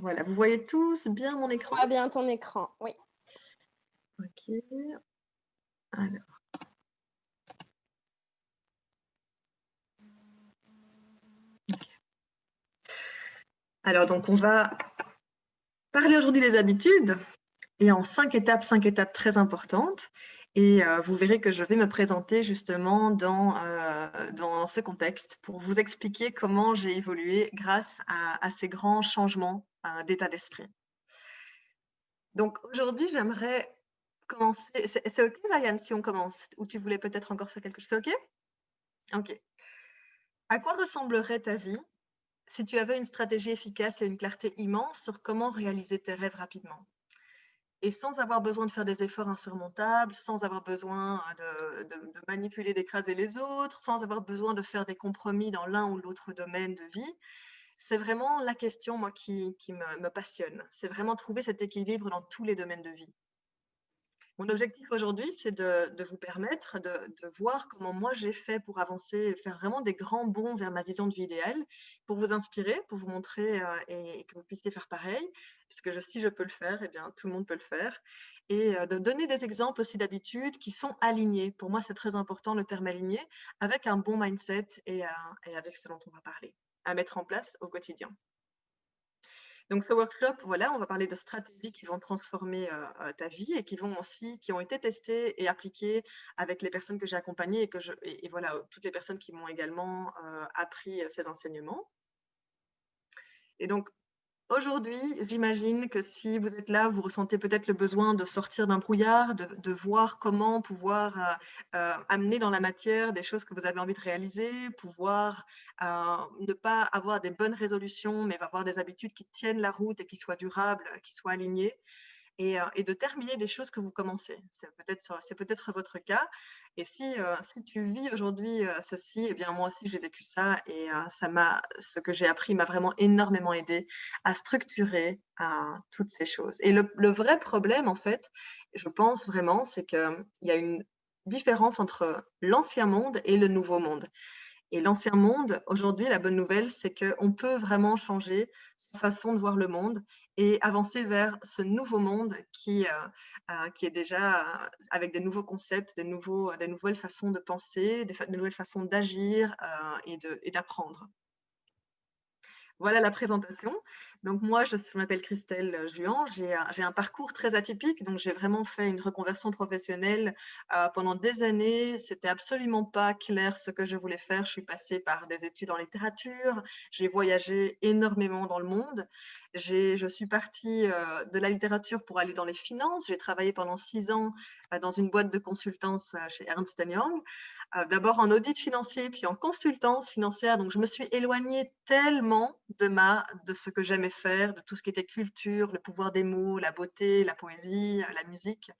Voilà, vous voyez tous bien mon On écran? voit bien ton écran, oui. OK. Alors alors donc on va parler aujourd'hui des habitudes et en 5 étapes très importantes et vous verrez que je vais me présenter justement dans ce contexte pour vous expliquer comment j'ai évolué grâce à ces grands changements, d'état d'esprit. Donc aujourd'hui, j'aimerais commencer c'est OK, Ryan, si on commence? Ou tu voulais peut-être encore faire quelque chose? C'est OK? OK. À quoi ressemblerait ta vie si tu avais une stratégie efficace et une clarté immense sur comment réaliser tes rêves rapidement? Et sans avoir besoin de faire des efforts insurmontables, sans avoir besoin de manipuler, d'écraser les autres, sans avoir besoin de faire des compromis dans l'un ou l'autre domaine de vie. C'est vraiment la question, moi, qui me passionne. C'est vraiment trouver cet équilibre dans tous les domaines de vie. Mon objectif aujourd'hui, c'est de vous permettre de voir comment moi j'ai fait pour avancer et faire vraiment des grands bonds vers ma vision de vie idéale, pour vous inspirer, pour vous montrer et que vous puissiez faire pareil, puisque si je peux le faire, eh bien tout le monde peut le faire, et de donner des exemples aussi d'habitudes qui sont alignées. Pour moi, c'est très important le terme aligné, avec un bon mindset et avec ce dont on va parler, à mettre en place au quotidien. Donc ce workshop, voilà, on va parler de stratégies qui vont transformer, ta vie et qui ont été testées et appliquées avec les personnes que j'ai accompagnées et voilà, toutes les personnes qui m'ont également, appris, ces enseignements. Et donc aujourd'hui, j'imagine que si vous êtes là, vous ressentez peut-être le besoin de sortir d'un brouillard, de voir comment pouvoir, amener dans la matière des choses que vous avez envie de réaliser, pouvoir, ne pas avoir des bonnes résolutions, mais avoir des habitudes qui tiennent la route et qui soient durables, qui soient alignées et de terminer des choses que vous commencez. C'est peut-être votre cas et si tu vis aujourd'hui, ceci, eh bien moi aussi j'ai vécu ça et ce que j'ai appris m'a vraiment énormément aidé à structurer, toutes ces choses et le vrai problème en fait, je pense vraiment, c'est qu'il y a une différence entre l'ancien monde et le nouveau monde. Et l'ancien monde, aujourd'hui, la bonne nouvelle, c'est qu'on peut vraiment changer sa façon de voir le monde et avancer vers ce nouveau monde qui est déjà avec des nouveaux concepts, des nouvelles façons de penser, des nouvelles façons d'agir et d'apprendre. Voilà la présentation. Donc moi, je m'appelle Christelle Juan, j'ai un parcours très atypique, donc j'ai vraiment fait une reconversion professionnelle pendant des années. C'était absolument pas clair ce que je voulais faire. Je suis passée par des études en littérature, j'ai voyagé énormément dans le monde. Je suis partie de la littérature pour aller dans les finances. J'ai travaillé pendant 6 ans dans une boîte de consultance chez Ernst Young. D'abord en audit financier, puis en consultance financière. Donc, je me suis éloignée tellement de ce que j'aimais faire, de tout ce qui était culture, le pouvoir des mots, la beauté, la poésie, la musique,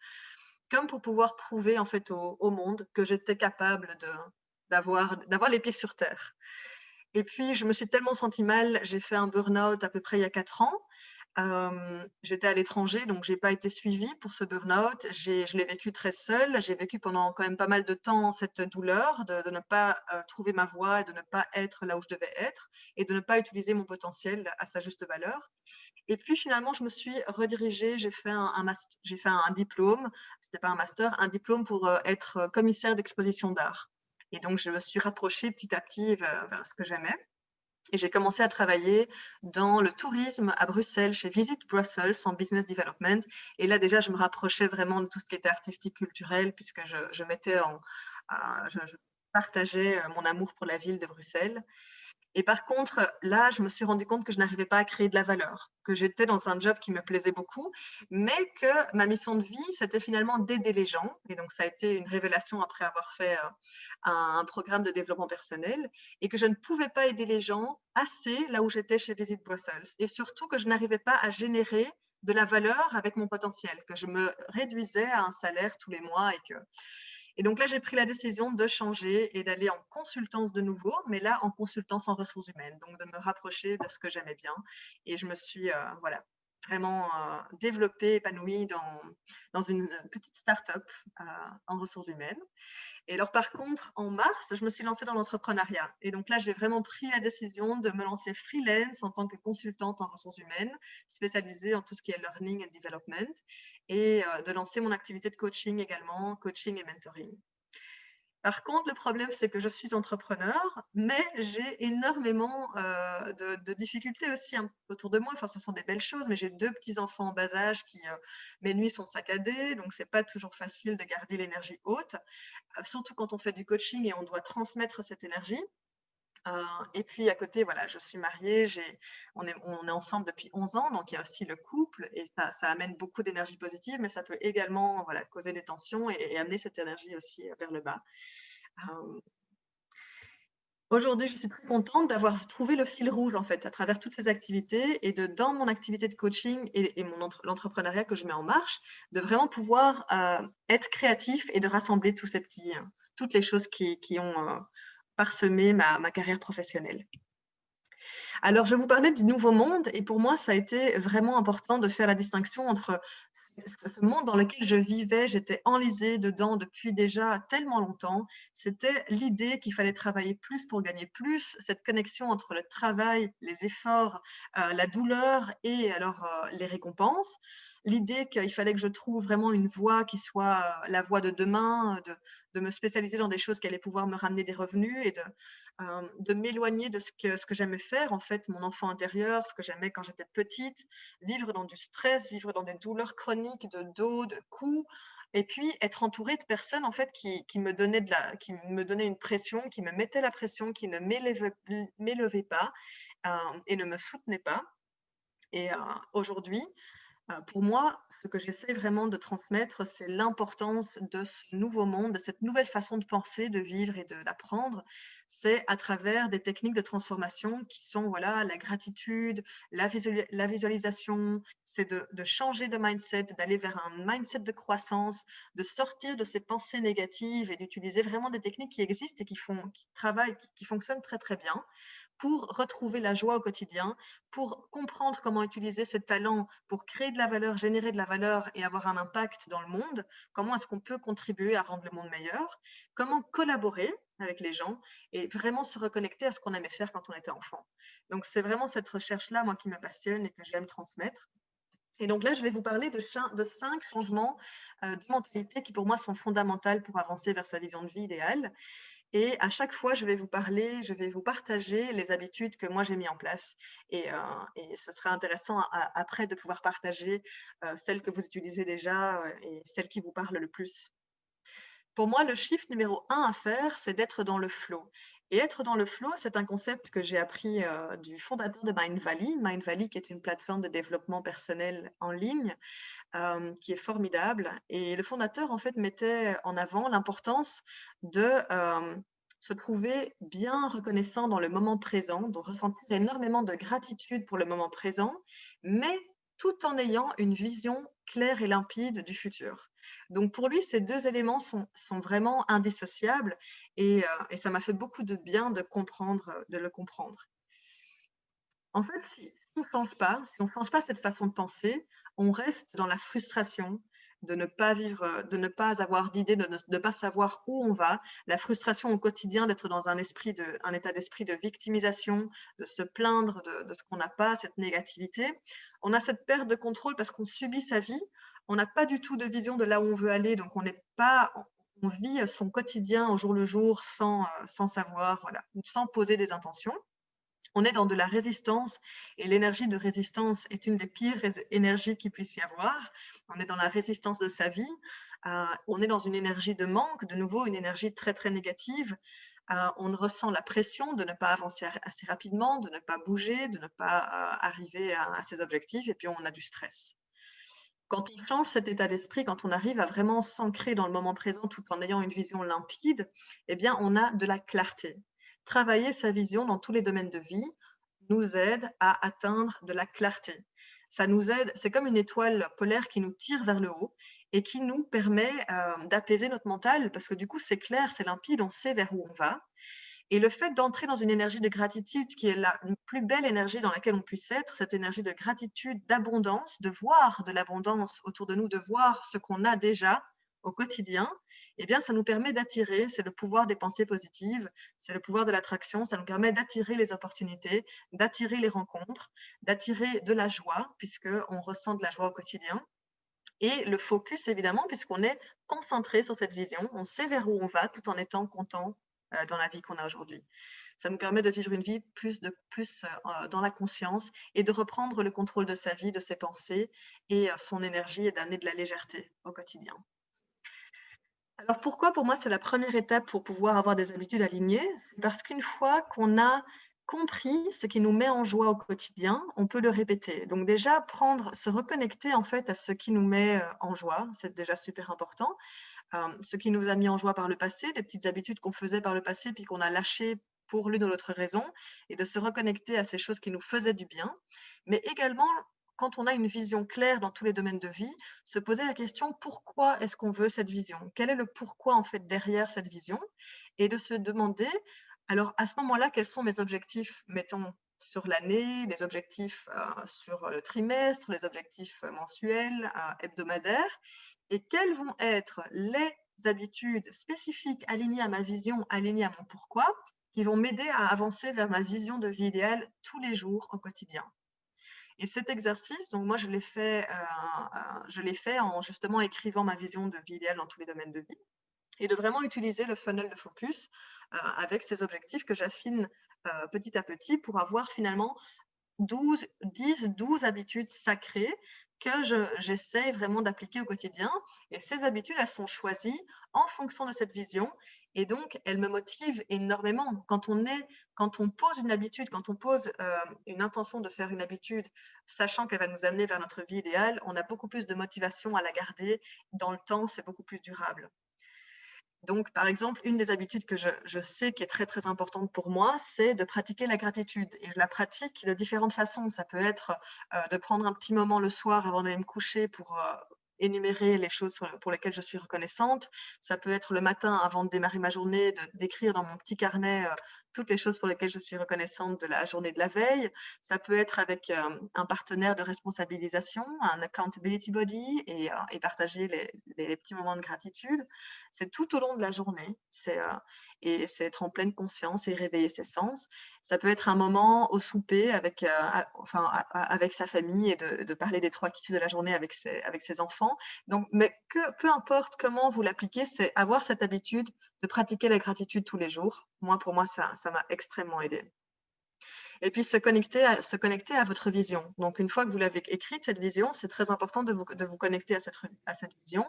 comme pour pouvoir prouver en fait au monde que j'étais capable d'avoir les pieds sur terre. Et puis, je me suis tellement sentie mal, j'ai fait un burn-out à peu près il y a 4 ans. J'étais à l'étranger, donc j'ai pas été suivie pour ce burn-out. Je l'ai vécu très seule. J'ai vécu pendant quand même pas mal de temps cette douleur de ne pas, trouver ma voie et de ne pas être là où je devais être et de ne pas utiliser mon potentiel à sa juste valeur. Et puis finalement, je me suis redirigée, j'ai fait un diplôme, c'était pas un master, un diplôme pour, être commissaire d'exposition d'art. Et donc je me suis rapprochée petit à petit vers ce que j'aimais. Et j'ai commencé à travailler dans le tourisme à Bruxelles, chez Visit Brussels en business development. Et là, déjà, je me rapprochais vraiment de tout ce qui était artistique, culturel, puisque je mettais je partageais mon amour pour la ville de Bruxelles. Et par contre, là, je me suis rendu compte que je n'arrivais pas à créer de la valeur, que j'étais dans un job qui me plaisait beaucoup, mais que ma mission de vie, c'était finalement d'aider les gens. Et donc, ça a été une révélation après avoir fait un programme de développement personnel et que je ne pouvais pas aider les gens assez là où j'étais chez Visit Brussels. Et surtout que je n'arrivais pas à générer de la valeur avec mon potentiel, que je me réduisais à un salaire tous les mois et donc là, j'ai pris la décision de changer et d'aller en consultance de nouveau, mais là, en consultance en ressources humaines, donc de me rapprocher de ce que j'aimais bien. Et je me suis, voilà, vraiment développée, épanouie dans une petite start-up en ressources humaines. Et alors, par contre, en mars, je me suis lancée dans l'entrepreneuriat. Et donc là, j'ai vraiment pris la décision de me lancer freelance en tant que consultante en ressources humaines, spécialisée en tout ce qui est learning and development, et de lancer mon activité de coaching également, coaching et mentoring. Par contre, le problème, c'est que je suis entrepreneur, mais j'ai énormément de difficultés aussi autour de moi. Enfin, ce sont des belles choses, mais j'ai 2 petits-enfants en bas âge qui, mes nuits sont saccadées, donc c'est pas toujours facile de garder l'énergie haute, surtout quand on fait du coaching et on doit transmettre cette énergie. Et puis à côté, voilà, je suis mariée, on est ensemble depuis 11 ans, donc il y a aussi le couple et ça amène beaucoup d'énergie positive, mais ça peut également, voilà, causer des tensions et amener cette énergie aussi vers le bas. Euh, Aujourd'hui, je suis très contente d'avoir trouvé le fil rouge, en fait, à travers toutes ces activités et dans mon activité de coaching et l'entrepreneuriat que je mets en marche, de vraiment pouvoir être créatif et de rassembler tous ces toutes les choses qui ont parsemé ma carrière professionnelle. Alors, je vais vous parler du nouveau monde et pour moi, ça a été vraiment important de faire la distinction entre ce monde dans lequel je vivais, j'étais enlisée dedans depuis déjà tellement longtemps. C'était l'idée qu'il fallait travailler plus pour gagner plus, cette connexion entre le travail, les efforts, la douleur et alors les récompenses. L'idée qu'il fallait que je trouve vraiment une voie qui soit la voie de demain, de me spécialiser dans des choses qui allaient pouvoir me ramener des revenus et de m'éloigner de ce que j'aimais faire, en fait, mon enfant intérieur, ce que j'aimais quand j'étais petite, vivre dans du stress, vivre dans des douleurs chroniques de dos, de cou, et puis être entourée de personnes en fait qui me donnaient qui me donnaient une pression, qui me mettaient la pression, qui ne m'élevaient pas et ne me soutenaient pas. Et aujourd'hui, pour moi, ce que j'essaie vraiment de transmettre, c'est l'importance de ce nouveau monde, de cette nouvelle façon de penser, de vivre et d'apprendre. C'est à travers des techniques de transformation qui sont voilà, la gratitude, la visualisation, c'est de changer de mindset, d'aller vers un mindset de croissance, de sortir de ces pensées négatives et d'utiliser vraiment des techniques qui existent et qui travaillent, qui fonctionnent très très bien pour retrouver la joie au quotidien, pour comprendre comment utiliser ses talents pour créer de la valeur, générer de la valeur et avoir un impact dans le monde, comment est-ce qu'on peut contribuer à rendre le monde meilleur, comment collaborer avec les gens et vraiment se reconnecter à ce qu'on aimait faire quand on était enfant. Donc c'est vraiment cette recherche-là, moi, qui me passionne et que j'aime transmettre. Et donc là, je vais vous parler de 5 changements de mentalité qui pour moi sont fondamentaux pour avancer vers sa vision de vie idéale. Et à chaque fois, je vais vous partager les habitudes que moi j'ai mis en place. Et ce sera intéressant après de pouvoir partager celles que vous utilisez déjà et celles qui vous parlent le plus. Pour moi, le shift numéro 1 à faire, c'est d'être dans le flow. Et être dans le flow, c'est un concept que j'ai appris du fondateur de Mindvalley. Mindvalley, qui est une plateforme de développement personnel en ligne, qui est formidable. Et le fondateur, en fait, mettait en avant l'importance de se trouver bien reconnaissant dans le moment présent, de ressentir énormément de gratitude pour le moment présent, mais tout en ayant une vision claire et limpide du futur. Donc pour lui, ces 2 éléments sont vraiment indissociables et ça m'a fait beaucoup de bien de le comprendre. En fait, si on ne change pas cette façon de penser, on reste dans la frustration de ne pas vivre, de ne pas avoir d'idée, de ne pas savoir où on va, la frustration au quotidien d'être dans un état d'esprit de victimisation, de se plaindre de ce qu'on n'a pas, cette négativité. On a cette perte de contrôle parce qu'on subit sa vie, on n'a pas du tout de vision de là où on veut aller, donc on vit son quotidien au jour le jour sans savoir, voilà, sans poser des intentions. On est dans de la résistance et l'énergie de résistance est une des pires énergies qu'il puisse y avoir. On est dans la résistance de sa vie. On est dans une énergie de manque, de nouveau une énergie très très négative. On ressent la pression de ne pas avancer assez rapidement, de ne pas bouger, de ne pas arriver à ses objectifs et puis on a du stress. Quand on change cet état d'esprit, quand on arrive à vraiment s'ancrer dans le moment présent tout en ayant une vision limpide, eh bien, on a de la clarté. Travailler sa vision dans tous les domaines de vie nous aide à atteindre de la clarté. Ça nous aide, c'est comme une étoile polaire qui nous tire vers le haut et qui nous permet d'apaiser notre mental parce que du coup, c'est clair, c'est limpide, on sait vers où on va. Et le fait d'entrer dans une énergie de gratitude qui est la plus belle énergie dans laquelle on puisse être, cette énergie de gratitude, d'abondance, de voir de l'abondance autour de nous, de voir ce qu'on a déjà au quotidien, eh bien, ça nous permet d'attirer, c'est le pouvoir des pensées positives, c'est le pouvoir de l'attraction, ça nous permet d'attirer les opportunités, d'attirer les rencontres, d'attirer de la joie, puisqu'on ressent de la joie au quotidien. Et le focus, évidemment, puisqu'on est concentré sur cette vision, on sait vers où on va tout en étant content dans la vie qu'on a aujourd'hui. Ça nous permet de vivre une vie plus dans la conscience et de reprendre le contrôle de sa vie, de ses pensées et son énergie et d'amener de la légèreté au quotidien. Alors pourquoi pour moi c'est la première étape pour pouvoir avoir des habitudes alignées? Parce qu'une fois qu'on a compris ce qui nous met en joie au quotidien, on peut le répéter. Donc déjà se reconnecter en fait à ce qui nous met en joie, c'est déjà super important. Ce qui nous a mis en joie par le passé, des petites habitudes qu'on faisait par le passé puis qu'on a lâchées pour l'une ou l'autre raison, et de se reconnecter à ces choses qui nous faisaient du bien. Mais également, quand on a une vision claire dans tous les domaines de vie, se poser la question pourquoi est-ce qu'on veut cette vision? Quel est le pourquoi en fait derrière cette vision? Et de se demander, alors à ce moment-là, quels sont mes objectifs, mettons sur l'année, les objectifs sur le trimestre, les objectifs mensuels, hebdomadaires, et quelles vont être les habitudes spécifiques alignées à ma vision, alignées à mon pourquoi, qui vont m'aider à avancer vers ma vision de vie idéale tous les jours au quotidien. Et cet exercice, donc moi je l'ai fait en justement écrivant ma vision de vie idéale dans tous les domaines de vie, et de vraiment utiliser le funnel de focus avec ces objectifs que j'affine petit à petit pour avoir finalement 10, 12 habitudes sacrées que j'essaie vraiment d'appliquer au quotidien. Et ces habitudes, elles sont choisies en fonction de cette vision. Et donc, elles me motivent énormément. Quand on pose une habitude, quand on pose une intention de faire une habitude, sachant qu'elle va nous amener vers notre vie idéale, on a beaucoup plus de motivation à la garder. Dans le temps, c'est beaucoup plus durable. Donc, par exemple, une des habitudes que je sais qui est très, très importante pour moi, c'est de pratiquer la gratitude. Et je la pratique de différentes façons. Ça peut être de prendre un petit moment le soir avant d'aller me coucher pour énumérer les choses pour lesquelles je suis reconnaissante. Ça peut être le matin avant de démarrer ma journée, d'écrire dans mon petit carnet toutes les choses pour lesquelles je suis reconnaissante de la journée de la veille. Ça peut être avec un partenaire de responsabilisation, un accountability body, et partager les petits moments de gratitude. C'est tout au long de la journée. Et c'est être en pleine conscience et réveiller ses sens. Ça peut être un moment au souper avec sa famille et de parler des 3 kiffs de la journée avec ses enfants. Donc, mais peu importe comment vous l'appliquez, c'est avoir cette habitude de pratiquer la gratitude tous les jours. Pour moi, ça m'a extrêmement aidé. Et puis se connecter à votre vision. Donc une fois que vous l'avez écrite, cette vision, c'est très important de vous connecter à cette vision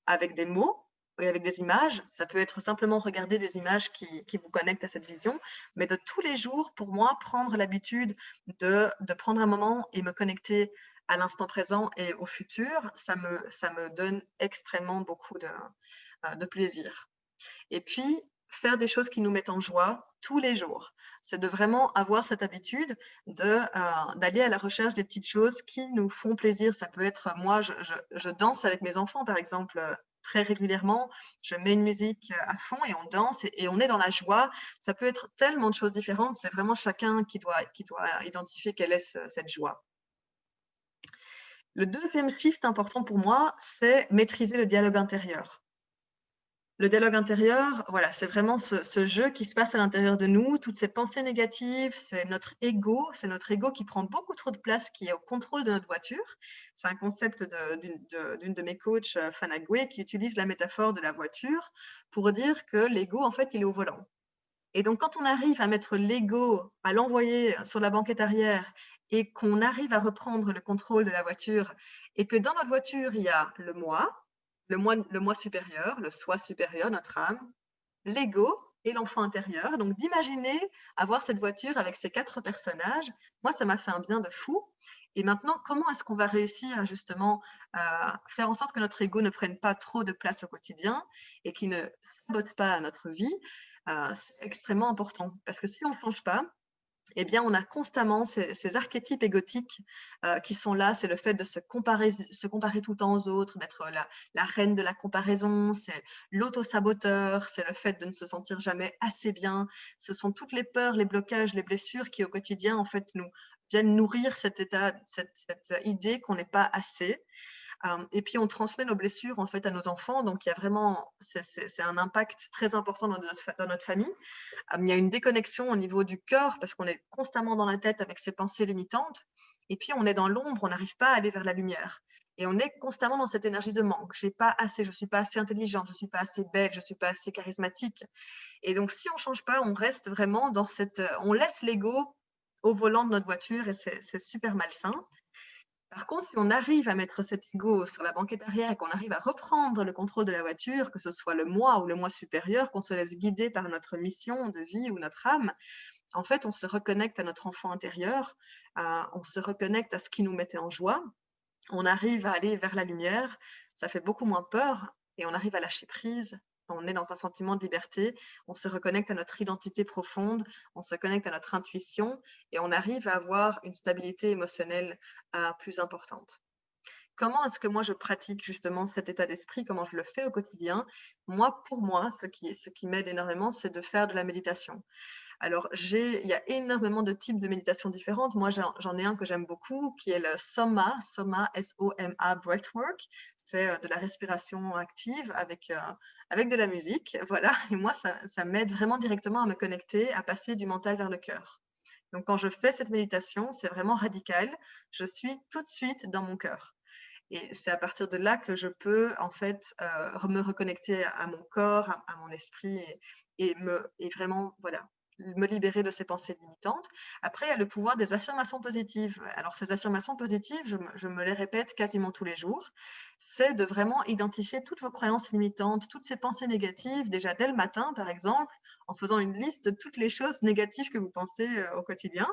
avec des mots et avec des images. Ça peut être simplement regarder des images qui vous connectent à cette vision, mais de tous les jours, pour moi, prendre l'habitude de prendre un moment et me connecter à l'instant présent et au futur, ça me donne extrêmement beaucoup de plaisir. Et puis, faire des choses qui nous mettent en joie tous les jours. C'est de vraiment avoir cette habitude d'aller à la recherche des petites choses qui nous font plaisir. Ça peut être, moi, je danse avec mes enfants, par exemple, très régulièrement. Je mets une musique à fond et on danse et on est dans la joie. Ça peut être tellement de choses différentes. C'est vraiment chacun qui doit identifier quelle est cette joie. Le deuxième shift important pour moi, c'est maîtriser le dialogue intérieur. Le dialogue intérieur, voilà, c'est vraiment ce jeu qui se passe à l'intérieur de nous, toutes ces pensées négatives, c'est notre ego qui prend beaucoup trop de place, qui est au contrôle de notre voiture. C'est un concept d'une de mes coachs, Fana Goué, qui utilise la métaphore de la voiture pour dire que l'ego, en fait, il est au volant. Et donc, quand on arrive à mettre l'ego, à l'envoyer sur la banquette arrière et qu'on arrive à reprendre le contrôle de la voiture et que dans notre voiture, il y a le moi supérieur, le soi supérieur, notre âme, l'ego et l'enfant intérieur. Donc, d'imaginer avoir cette voiture avec ces 4 personnages, moi, ça m'a fait un bien de fou. Et maintenant, comment est-ce qu'on va réussir à justement faire en sorte que notre ego ne prenne pas trop de place au quotidien et qu'il ne sabote pas notre vie? C'est extrêmement important. Parce que si on ne change pas, eh bien, on a constamment ces archétypes égotiques qui sont là. C'est le fait de se comparer tout le temps aux autres, d'être la reine de la comparaison, c'est l'auto-saboteur, c'est le fait de ne se sentir jamais assez bien. Ce sont toutes les peurs, les blocages, les blessures qui, au quotidien, en fait, nous viennent nourrir cet état, cette idée qu'on n'est pas assez. Et puis, on transmet nos blessures en fait à nos enfants. Donc, il y a vraiment, c'est un impact très important dans notre famille. Il y a une déconnexion au niveau du cœur parce qu'on est constamment dans la tête avec ces pensées limitantes. Et puis, on est dans l'ombre, on n'arrive pas à aller vers la lumière. Et on est constamment dans cette énergie de manque. J'ai pas assez, je suis pas assez intelligente, je suis pas assez belle, je suis pas assez charismatique. Et donc, si on change pas, on reste vraiment dans on laisse l'ego au volant de notre voiture et c'est super malsain. Par contre, si on arrive à mettre cet ego sur la banquette arrière et qu'on arrive à reprendre le contrôle de la voiture, que ce soit le moi ou le moi supérieur, qu'on se laisse guider par notre mission de vie ou notre âme, en fait, on se reconnecte à notre enfant intérieur, on se reconnecte à ce qui nous mettait en joie, on arrive à aller vers la lumière, ça fait beaucoup moins peur et on arrive à lâcher prise. On est dans un sentiment de liberté, on se reconnecte à notre identité profonde, on se connecte à notre intuition et on arrive à avoir une stabilité émotionnelle plus importante. Comment est-ce que moi je pratique justement cet état d'esprit? Comment je le fais au quotidien? Moi, pour moi, ce qui m'aide énormément, c'est de faire de la méditation. Alors, il y a énormément de types de méditation différentes. Moi, j'en ai un que j'aime beaucoup, qui est le Soma, S-O-M-A, Breathwork. C'est de la respiration active avec de la musique. Voilà. Et moi, ça m'aide vraiment directement à me connecter, à passer du mental vers le cœur. Donc, quand je fais cette méditation, c'est vraiment radical. Je suis tout de suite dans mon cœur. Et c'est à partir de là que je peux, en fait, me reconnecter à mon corps, à mon esprit et vraiment, voilà, me libérer de ces pensées limitantes. Après, il y a le pouvoir des affirmations positives. Alors, ces affirmations positives, je me les répète quasiment tous les jours. C'est de vraiment identifier toutes vos croyances limitantes, toutes ces pensées négatives, déjà dès le matin, par exemple, en faisant une liste de toutes les choses négatives que vous pensez au quotidien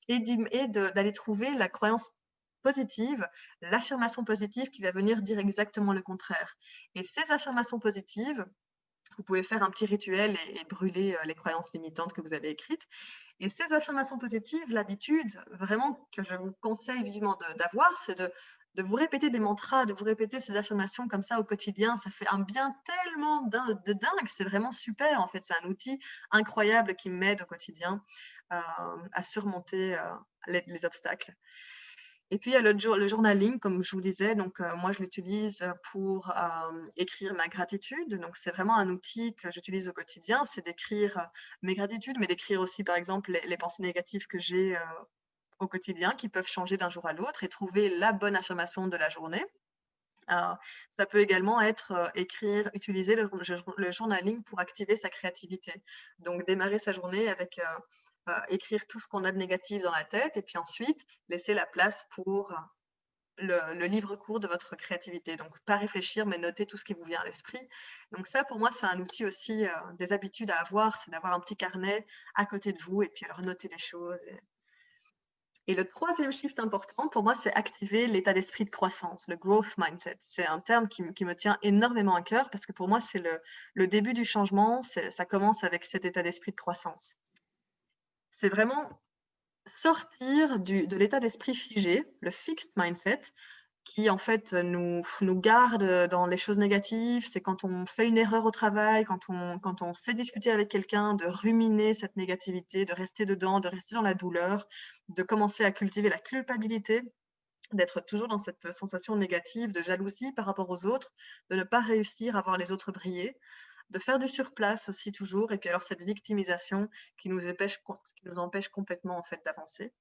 et d'aller trouver la croyance positive, l'affirmation positive qui va venir dire exactement le contraire. Et ces affirmations positives, vous pouvez faire un petit rituel et brûler les croyances limitantes que vous avez écrites. Et ces affirmations positives, l'habitude vraiment que je vous conseille vivement d'avoir, c'est de vous répéter des mantras, de vous répéter ces affirmations comme ça au quotidien. Ça fait un bien tellement de dingue. C'est vraiment super. En fait, c'est un outil incroyable qui m'aide au quotidien à surmonter les obstacles. Et puis, il y a le journaling, comme je vous disais. Donc, moi, je l'utilise pour écrire ma gratitude. Donc, c'est vraiment un outil que j'utilise au quotidien. C'est d'écrire mes gratitudes, mais d'écrire aussi, par exemple, les pensées négatives que j'ai au quotidien, qui peuvent changer d'un jour à l'autre et trouver la bonne affirmation de la journée. Ça peut également être utiliser le journaling pour activer sa créativité. Donc, démarrer sa journée avec écrire tout ce qu'on a de négatif dans la tête et puis ensuite laisser la place pour le livre court de votre créativité. Donc, pas réfléchir, mais noter tout ce qui vous vient à l'esprit. Donc ça, pour moi, c'est un outil aussi, des habitudes à avoir, c'est d'avoir un petit carnet à côté de vous et puis alors noter les choses. Et le troisième shift important, pour moi, c'est activer l'état d'esprit de croissance, le growth mindset. C'est un terme qui me tient énormément à cœur parce que pour moi, c'est le début du changement. Ça commence avec cet état d'esprit de croissance. C'est vraiment sortir de l'état d'esprit figé, le fixed mindset, qui en fait nous garde dans les choses négatives. C'est quand on fait une erreur au travail, quand on se fait discuter avec quelqu'un, de ruminer cette négativité, de rester dedans, de rester dans la douleur, de commencer à cultiver la culpabilité, d'être toujours dans cette sensation négative de jalousie par rapport aux autres, de ne pas réussir à voir les autres briller, de faire du surplace aussi toujours, et puis alors cette victimisation qui nous empêche complètement en fait d'avancer.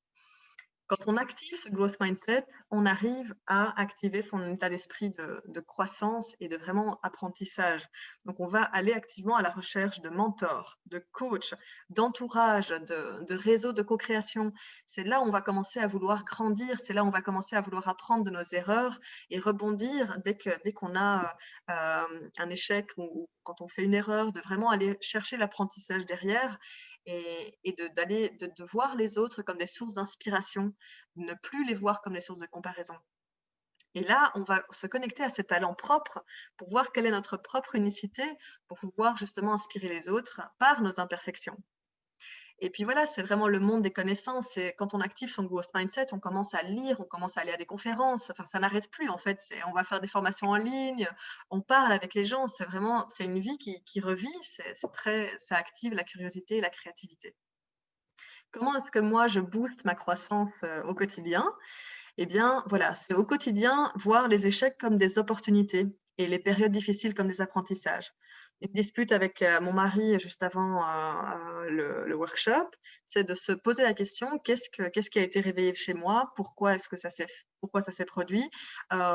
Quand on active ce growth mindset, on arrive à activer son état d'esprit de croissance et de vraiment apprentissage. Donc, on va aller activement à la recherche de mentors, de coachs, d'entourage, de réseaux de co-création. C'est là où on va commencer à vouloir grandir, c'est là où on va commencer à vouloir apprendre de nos erreurs et rebondir dès qu'on a un échec ou quand on fait une erreur, de vraiment aller chercher l'apprentissage derrière et de voir les autres comme des sources d'inspiration, ne plus les voir comme des sources de comparaison. Et là, on va se connecter à ces talents propres pour voir quelle est notre propre unicité, pour pouvoir justement inspirer les autres par nos imperfections. Et puis voilà, c'est vraiment le monde des connaissances. Et quand on active son growth mindset, on commence à lire, on commence à aller à des conférences. Enfin, ça n'arrête plus en fait. On va faire des formations en ligne, on parle avec les gens. C'est vraiment, c'est une vie qui revit. Ça active la curiosité et la créativité. Comment est-ce que moi je booste ma croissance au quotidien? Eh bien, voilà, c'est au quotidien voir les échecs comme des opportunités et les périodes difficiles comme des apprentissages. Une dispute avec mon mari juste avant le workshop, c'est de se poser la question, qu'est-ce qui a été réveillé chez moi? Pourquoi ça s'est produit?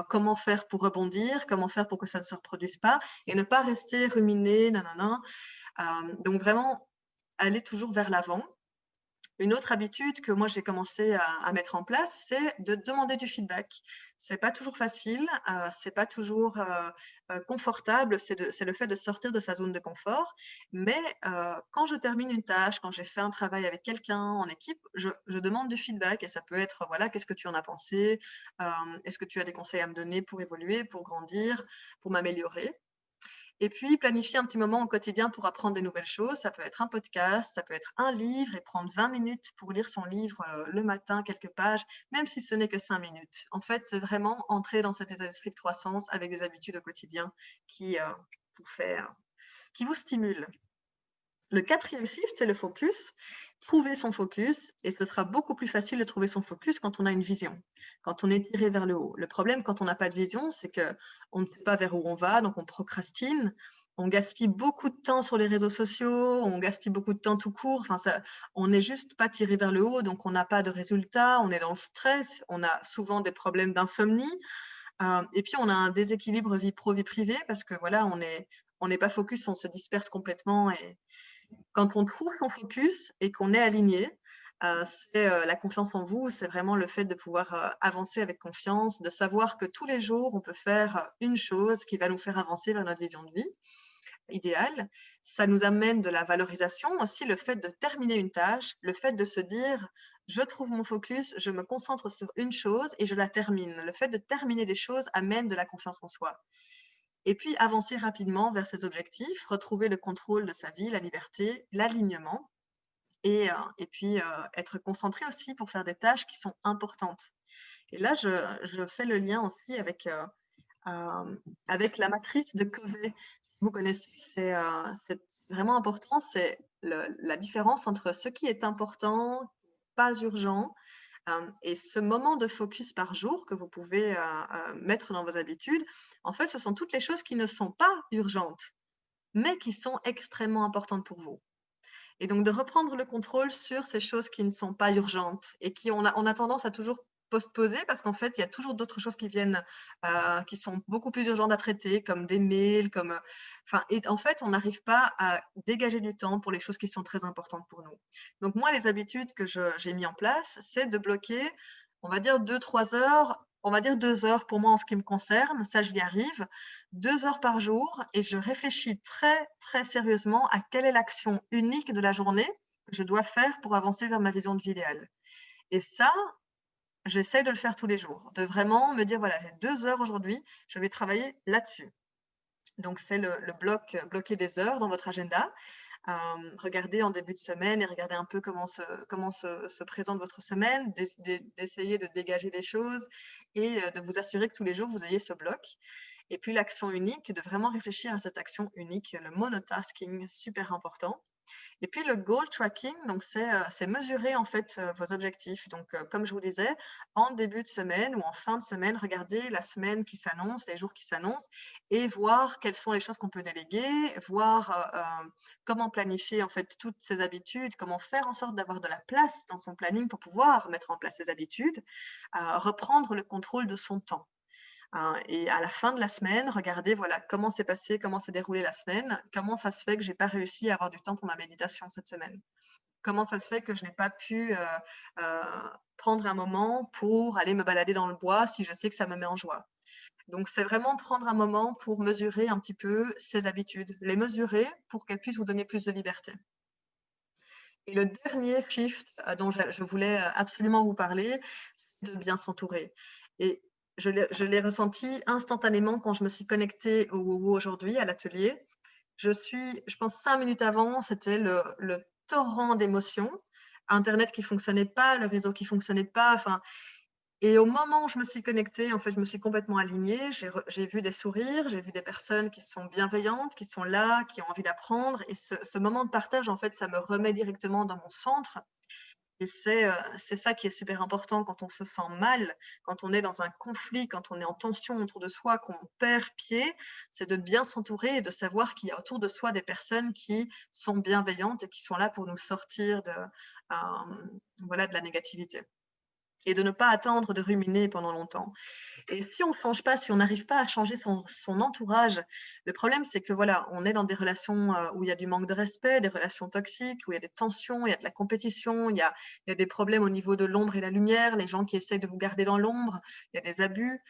Comment faire pour rebondir? Comment faire pour que ça ne se reproduise pas? Et ne pas rester ruminer, nanana. Donc vraiment, aller toujours vers l'avant. Une autre habitude que moi j'ai commencé à mettre en place, c'est de demander du feedback. C'est pas toujours facile, c'est pas toujours confortable, c'est le fait de sortir de sa zone de confort. Mais quand je termine une tâche, quand j'ai fait un travail avec quelqu'un en équipe, je demande du feedback et ça peut être voilà, qu'est-ce que tu en as pensé? Est-ce que tu as des conseils à me donner pour évoluer, pour grandir, pour m'améliorer? Et puis, planifier un petit moment au quotidien pour apprendre des nouvelles choses. Ça peut être un podcast, ça peut être un livre et prendre 20 minutes pour lire son livre le matin, quelques pages, même si ce n'est que 5 minutes. En fait, c'est vraiment entrer dans cet état d'esprit de croissance avec des habitudes au quotidien qui, vous, fait, qui vous stimulent. Le quatrième shift, c'est le focus. Trouver son focus, et ce sera beaucoup plus facile de trouver son focus quand on a une vision, quand on est tiré vers le haut. Le problème quand on n'a pas de vision, c'est qu'on ne sait pas vers où on va, donc on procrastine, on gaspille beaucoup de temps sur les réseaux sociaux, on gaspille beaucoup de temps tout court, enfin on n'est juste pas tiré vers le haut, donc on n'a pas de résultats, on est dans le stress, on a souvent des problèmes d'insomnie, et puis on a un déséquilibre vie pro, vie privée, parce que voilà, on n'est pas focus, on se disperse complètement et quand on trouve son focus et qu'on est aligné, c'est la confiance en vous, c'est vraiment le fait de pouvoir avancer avec confiance, de savoir que tous les jours, on peut faire une chose qui va nous faire avancer vers notre vision de vie idéale. Ça nous amène de la valorisation aussi, le fait de terminer une tâche, le fait de se dire, je trouve mon focus, je me concentre sur une chose et je la termine. Le fait de terminer des choses amène de la confiance en soi. Et puis avancer rapidement vers ses objectifs, retrouver le contrôle de sa vie, la liberté, l'alignement et puis être concentré aussi pour faire des tâches qui sont importantes. Et là, je fais le lien aussi avec la matrice de Covey. Si vous connaissez, c'est vraiment important, c'est la différence entre ce qui est important, pas urgent, et ce moment de focus par jour que vous pouvez mettre dans vos habitudes, en fait, ce sont toutes les choses qui ne sont pas urgentes, mais qui sont extrêmement importantes pour vous. Et donc de reprendre le contrôle sur ces choses qui ne sont pas urgentes et on a tendance à toujours postposer parce qu'en fait, il y a toujours d'autres choses qui viennent, qui sont beaucoup plus urgentes à traiter, comme des mails, enfin et en fait, on n'arrive pas à dégager du temps pour les choses qui sont très importantes pour nous. Donc moi, les habitudes que j'ai mis en place, c'est de bloquer, on va dire 2-3 heures, on va dire 2 heures pour moi en ce qui me concerne, ça j'y arrive, 2 heures par jour et je réfléchis très, très sérieusement à quelle est l'action unique de la journée que je dois faire pour avancer vers ma vision de vie idéale. Et ça, j'essaie de le faire tous les jours, de vraiment me dire, voilà, j'ai 2 heures aujourd'hui, je vais travailler là-dessus. Donc, c'est le bloquer des heures dans votre agenda. Regardez en début de semaine et regardez un peu comment se présente votre semaine, d'essayer de dégager des choses et de vous assurer que tous les jours, vous ayez ce bloc. Et puis l'action unique, de vraiment réfléchir à cette action unique, le monotasking, super important. Et puis le goal tracking, donc c'est mesurer en fait vos objectifs. Donc comme je vous disais, en début de semaine ou en fin de semaine, regardez la semaine qui s'annonce, les jours qui s'annoncent et voir quelles sont les choses qu'on peut déléguer, voir comment planifier en fait toutes ces habitudes, comment faire en sorte d'avoir de la place dans son planning pour pouvoir mettre en place ces habitudes, reprendre le contrôle de son temps. Et à la fin de la semaine, regardez voilà comment s'est passé, comment s'est déroulée la semaine, comment ça se fait que j'ai pas réussi à avoir du temps pour ma méditation cette semaine. Comment ça se fait que je n'ai pas pu prendre un moment pour aller me balader dans le bois si je sais que ça me met en joie. Donc c'est vraiment prendre un moment pour mesurer un petit peu ces habitudes, les mesurer pour qu'elles puissent vous donner plus de liberté. Et le dernier shift dont je voulais absolument vous parler, c'est de bien s'entourer. Et je l'ai ressenti instantanément quand je me suis connectée au WOWO aujourd'hui, à l'atelier. Je pense 5 minutes avant, c'était le torrent d'émotions, Internet qui ne fonctionnait pas, le réseau qui ne fonctionnait pas, enfin, et au moment où je me suis connectée, en fait, je me suis complètement alignée. J'ai vu des sourires, j'ai vu des personnes qui sont bienveillantes, qui sont là, qui ont envie d'apprendre. Et ce moment de partage, en fait, ça me remet directement dans mon centre. Et c'est ça qui est super important quand on se sent mal, quand on est dans un conflit, quand on est en tension autour de soi, qu'on perd pied, c'est de bien s'entourer et de savoir qu'il y a autour de soi des personnes qui sont bienveillantes et qui sont là pour nous sortir voilà, de la négativité. Et de ne pas attendre de ruminer pendant longtemps. Et si on ne change pas, si on n'arrive pas à changer son entourage, le problème, c'est que voilà, on est dans des relations où il y a du manque de respect, des relations toxiques, où il y a des tensions, il y a de la compétition, il y a des problèmes au niveau de l'ombre et la lumière, les gens qui essayent de vous garder dans l'ombre, il y a des abus.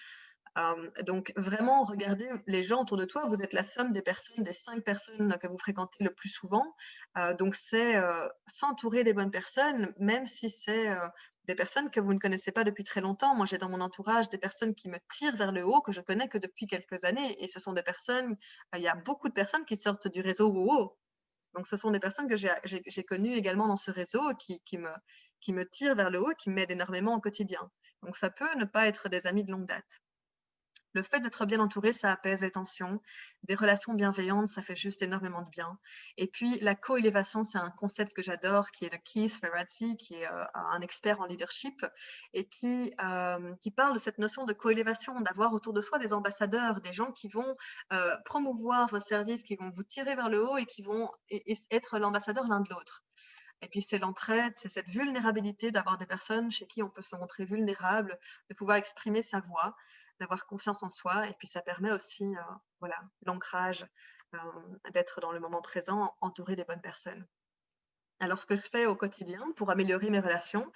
Donc vraiment, regardez les gens autour de toi, vous êtes la somme des personnes, des 5 personnes que vous fréquentez le plus souvent. Donc c'est s'entourer des bonnes personnes, même si c'est des personnes que vous ne connaissez pas depuis très longtemps. Moi, j'ai dans mon entourage des personnes qui me tirent vers le haut, que je connais que depuis quelques années. Et ce sont des personnes, il y a beaucoup de personnes qui sortent du réseau WoWo. Donc ce sont des personnes que j'ai connues également dans ce réseau qui me tirent vers le haut, qui m'aident énormément au quotidien. Donc ça peut ne pas être des amis de longue date. Le fait d'être bien entouré, ça apaise les tensions. Des relations bienveillantes, ça fait juste énormément de bien. Et puis, la co-élévation, c'est un concept que j'adore, qui est de Keith Ferrazzi, qui est un expert en leadership, et qui parle de cette notion de co-élévation, d'avoir autour de soi des ambassadeurs, des gens qui vont promouvoir vos services, qui vont vous tirer vers le haut et qui vont être l'ambassadeur l'un de l'autre. Et puis, c'est l'entraide, c'est cette vulnérabilité d'avoir des personnes chez qui on peut se montrer vulnérable, de pouvoir exprimer sa voix, d'avoir confiance en soi. Et puis, ça permet aussi voilà, l'ancrage, d'être dans le moment présent, entouré des bonnes personnes. Alors, ce que je fais au quotidien pour améliorer mes relations,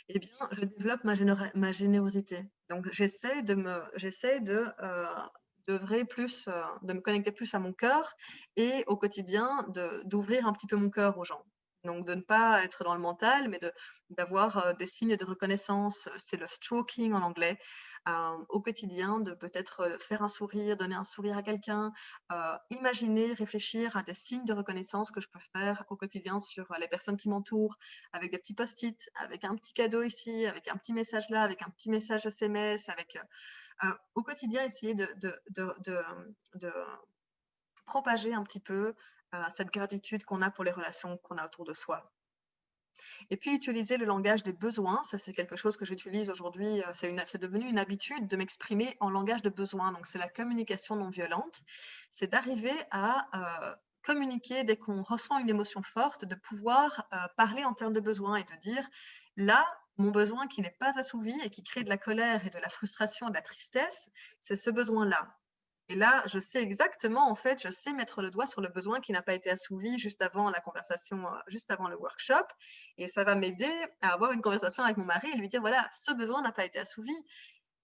eh bien, je développe ma générosité. Donc, j'essaie d'œuvrer plus, de me connecter plus à mon cœur et au quotidien d'ouvrir un petit peu mon cœur aux gens. Donc, de ne pas être dans le mental, mais d'avoir des signes de reconnaissance. C'est le stroking en anglais. Au quotidien, de peut-être faire un sourire, donner un sourire à quelqu'un, imaginer, réfléchir à des signes de reconnaissance que je peux faire au quotidien sur les personnes qui m'entourent, avec des petits post-it, avec un petit cadeau ici, avec un petit message là, avec un petit message SMS, avec au quotidien essayer de propager un petit peu cette gratitude qu'on a pour les relations qu'on a autour de soi. Et puis utiliser le langage des besoins, ça c'est quelque chose que j'utilise aujourd'hui, c'est devenu une habitude de m'exprimer en langage de besoin. Donc c'est la communication non violente, c'est d'arriver à communiquer dès qu'on ressent une émotion forte, de pouvoir parler en termes de besoins et de dire là, mon besoin qui n'est pas assouvi et qui crée de la colère et de la frustration, de la tristesse, c'est ce besoin-là. Et là, je sais exactement, en fait, je sais mettre le doigt sur le besoin qui n'a pas été assouvi juste avant la conversation, juste avant le workshop. Et ça va m'aider à avoir une conversation avec mon mari et lui dire, voilà, ce besoin n'a pas été assouvi.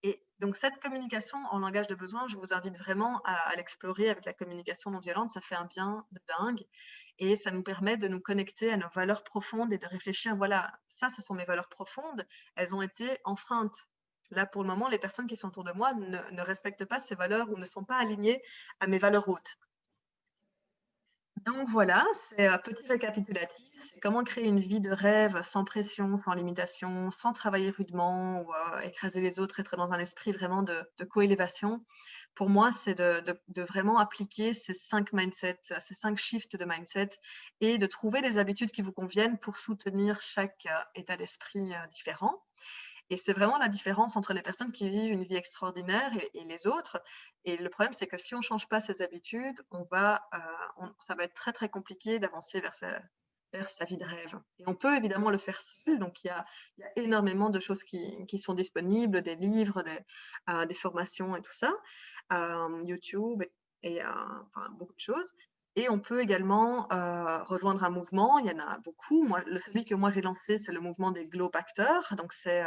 Et donc, cette communication en langage de besoin, je vous invite vraiment à l'explorer avec la communication non violente. Ça fait un bien de dingue. Et ça nous permet de nous connecter à nos valeurs profondes et de réfléchir, voilà, ça, ce sont mes valeurs profondes. Elles ont été enfreintes. Là, pour le moment, les personnes qui sont autour de moi ne respectent pas ces valeurs ou ne sont pas alignées à mes valeurs hautes. Donc voilà, c'est un petit récapitulatif. C'est comment créer une vie de rêve sans pression, sans limitation, sans travailler rudement ou écraser les autres, être dans un esprit vraiment de co-élévation. Pour moi, c'est de vraiment appliquer ces 5 mindsets, ces 5 shifts de mindset et de trouver des habitudes qui vous conviennent pour soutenir chaque état d'esprit différent. Et c'est vraiment la différence entre les personnes qui vivent une vie extraordinaire et les autres. Et le problème, c'est que si on ne change pas ses habitudes, ça va être très, très compliqué d'avancer vers sa vie de rêve. Et on peut évidemment le faire seul. Donc, il y a énormément de choses qui sont disponibles, des livres, des formations et tout ça, YouTube enfin, beaucoup de choses. Et on peut également rejoindre un mouvement. Il y en a beaucoup. Celui que moi j'ai lancé, c'est le mouvement des Glow Pacteurs. Donc, c'est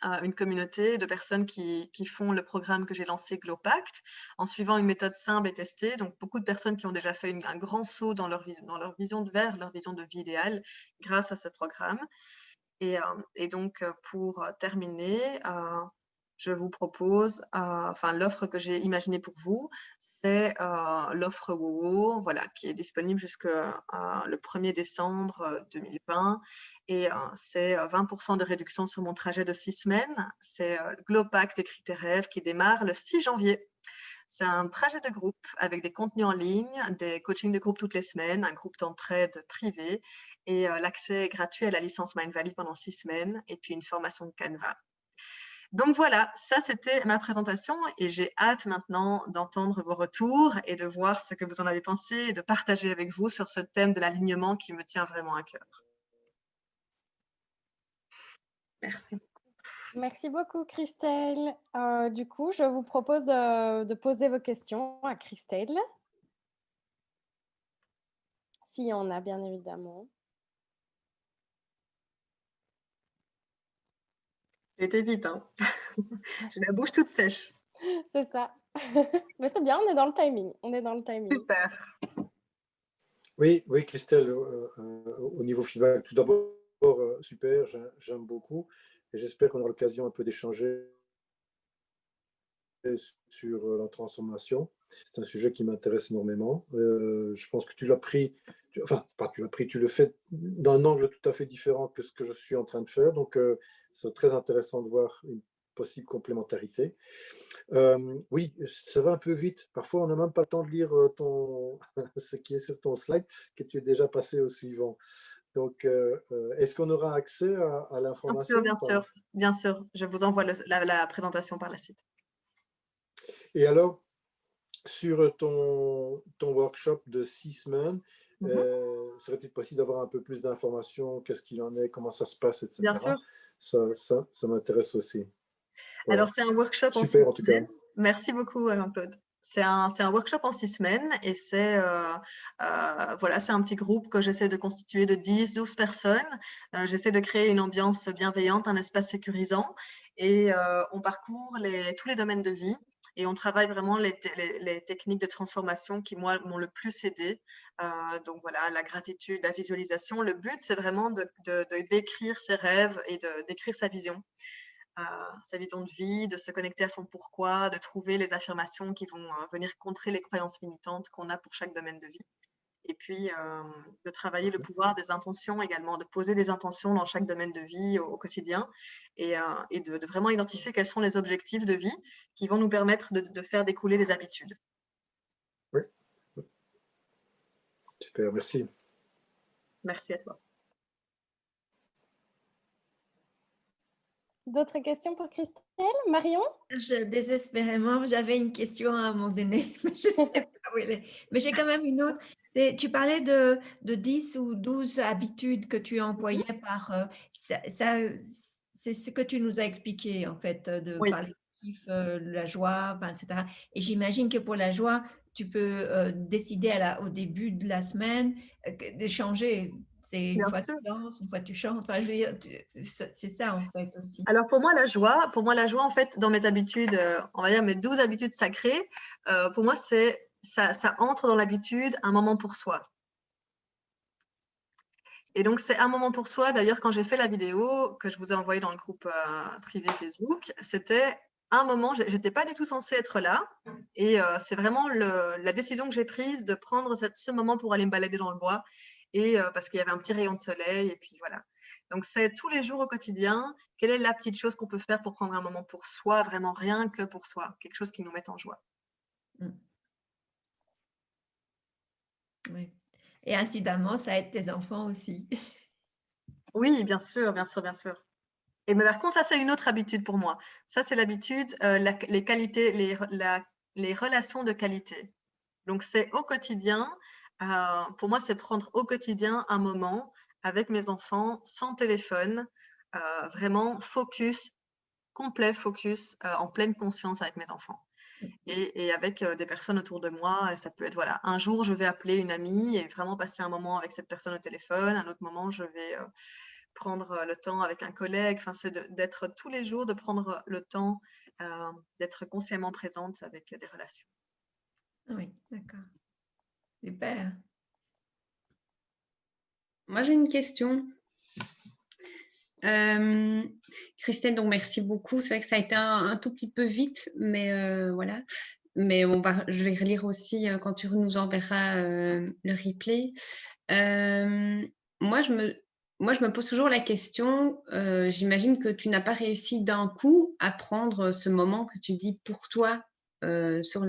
une communauté de personnes qui font le programme que j'ai lancé Glow Pact en suivant une méthode simple et testée. Donc, beaucoup de personnes qui ont déjà fait un grand saut dans leur vision vers leur vision de vie idéale grâce à ce programme. Et donc, pour terminer, je vous propose, enfin, l'offre que j'ai imaginée pour vous, c'est l'offre WoWo, voilà, qui est disponible jusqu'au le 1er décembre 2020. Et c'est 20% de réduction sur mon trajet de 6 semaines. C'est le Glopac d'Écris tes rêves qui démarre le 6 janvier. C'est un trajet de groupe avec des contenus en ligne, des coachings de groupe toutes les semaines, un groupe d'entraide privé et l'accès gratuit à la licence Mindvalley pendant 6 semaines et puis une formation de Canva. Donc voilà, ça c'était ma présentation et j'ai hâte maintenant d'entendre vos retours et de voir ce que vous en avez pensé et de partager avec vous sur ce thème de l'alignement qui me tient vraiment à cœur. Merci. Merci beaucoup, Christelle. Du coup, je vous propose de poser vos questions à Christelle. S'il y en a, bien évidemment. J'étais vite, hein. J'ai la bouche toute sèche. C'est ça. Mais c'est bien, on est dans le timing. On est dans le timing. Super. Oui, oui, Christelle, au niveau feedback, tout d'abord, super, j'aime beaucoup. Et j'espère qu'on aura l'occasion un peu d'échanger sur la transformation. C'est un sujet qui m'intéresse énormément. Je pense que tu l'as pris, enfin, pas tu l'as pris, tu le fais d'un angle tout à fait différent que ce que je suis en train de faire. Donc, c'est très intéressant de voir une possible complémentarité. Oui, ça va un peu vite. Parfois, on n'a même pas le temps de lire ce qui est sur ton slide, que tu es déjà passé au suivant. Donc, est-ce qu'on aura accès à l'information? Bien sûr, bien sûr. Je vous envoie la présentation par la suite. Et alors, sur ton workshop de 6 semaines, serait-il possible d'avoir un peu plus d'informations? Qu'est-ce qu'il en est? Comment ça se passe, etc. Bien sûr. Ça m'intéresse aussi. Voilà. Alors, c'est un workshop super, en 6 semaines. Merci beaucoup, Jean-Claude. C'est un workshop en 6 semaines et c'est voilà, c'est un petit groupe que j'essaie de constituer de 10-12 personnes. J'essaie de créer une ambiance bienveillante, un espace sécurisant et on parcourt tous les domaines de vie et on travaille vraiment les techniques de transformation qui, moi, m'ont le plus aidé. Donc voilà, la gratitude, la visualisation. Le but, c'est vraiment de décrire ses rêves et d'écrire sa vision. Sa vision de vie, de se connecter à son pourquoi, de trouver les affirmations qui vont venir contrer les croyances limitantes qu'on a pour chaque domaine de vie. Et puis, de travailler le pouvoir des intentions également, de poser des intentions dans chaque domaine de vie au quotidien et de vraiment identifier quels sont les objectifs de vie qui vont nous permettre de faire découler des habitudes. Oui. Super, merci. Merci à toi. D'autres questions pour Christelle? Marion? Désespérément, j'avais une question à un moment donné, mais je ne sais pas où elle est. Mais j'ai quand même une autre. Tu parlais de 10 ou 12 habitudes que tu employais par… c'est ce que tu nous as expliqué, en fait, de parler de kiff, la joie, etc. Et j'imagine que pour la joie, tu peux décider au début de la semaine de changer. C'est une fois tu danses, une fois tu chantes. Enfin, je veux dire, c'est ça en fait aussi. Alors pour moi la joie en fait, dans mes habitudes, on va dire mes 12 habitudes sacrées, pour moi ça entre dans l'habitude un moment pour soi. Et donc c'est un moment pour soi. D'ailleurs, quand j'ai fait la vidéo que je vous ai envoyée dans le groupe privé Facebook, c'était un moment, j'étais pas du tout censée être là. Et c'est vraiment la décision que j'ai prise de prendre ce moment pour aller me balader dans le bois. Et parce qu'il y avait un petit rayon de soleil. Et puis voilà. Donc c'est tous les jours au quotidien. Quelle est la petite chose qu'on peut faire pour prendre un moment pour soi, vraiment rien que pour soi, quelque chose qui nous mette en joie. Oui. Et incidemment, ça aide tes enfants aussi. Oui, bien sûr, bien sûr, bien sûr. Et mais par contre, ça, c'est une autre habitude pour moi. Ça, c'est l'habitude, les qualités, les relations de qualité. Donc, c'est au quotidien. Pour moi, c'est prendre au quotidien un moment avec mes enfants, sans téléphone, vraiment focus, complet focus, en pleine conscience avec mes enfants. Et avec des personnes autour de moi. Et ça peut être, voilà, un jour, je vais appeler une amie et vraiment passer un moment avec cette personne au téléphone. Un autre moment, je vais prendre le temps avec un collègue. Enfin, c'est d'être tous les jours, de prendre le temps d'être consciemment présente avec des relations. Oui, d'accord. Super. Moi, j'ai une question. Christelle, donc merci beaucoup. C'est vrai que ça a été un tout petit peu vite, mais voilà. mais je vais relire aussi quand tu nous enverras le replay. Euh, moi, moi, je me pose toujours la question, j'imagine que tu n'as pas réussi d'un coup à prendre ce moment que tu dis pour toi sur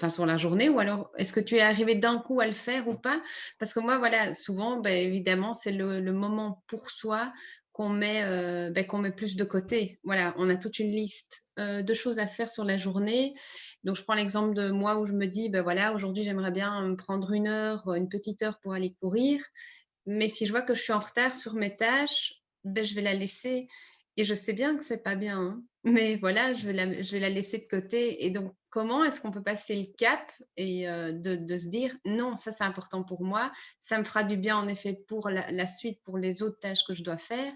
sur la journée, ou alors est-ce que tu es arrivé d'un coup à le faire ou pas? Parce que moi, voilà, souvent, ben, évidemment, c'est le moment pour soi qu'on met plus de côté. Voilà, on a toute une liste de choses à faire sur la journée. Donc, je prends l'exemple de moi où je me dis, ben voilà, aujourd'hui, j'aimerais bien me prendre une petite heure pour aller courir. Mais si je vois que je suis en retard sur mes tâches, ben, je vais la laisser. Et je sais bien que c'est pas bien, hein. Mais voilà, je vais la laisser de côté. Et donc, comment est-ce qu'on peut passer le cap et de se dire, non, ça c'est important pour moi, ça me fera du bien en effet pour la suite, pour les autres tâches que je dois faire.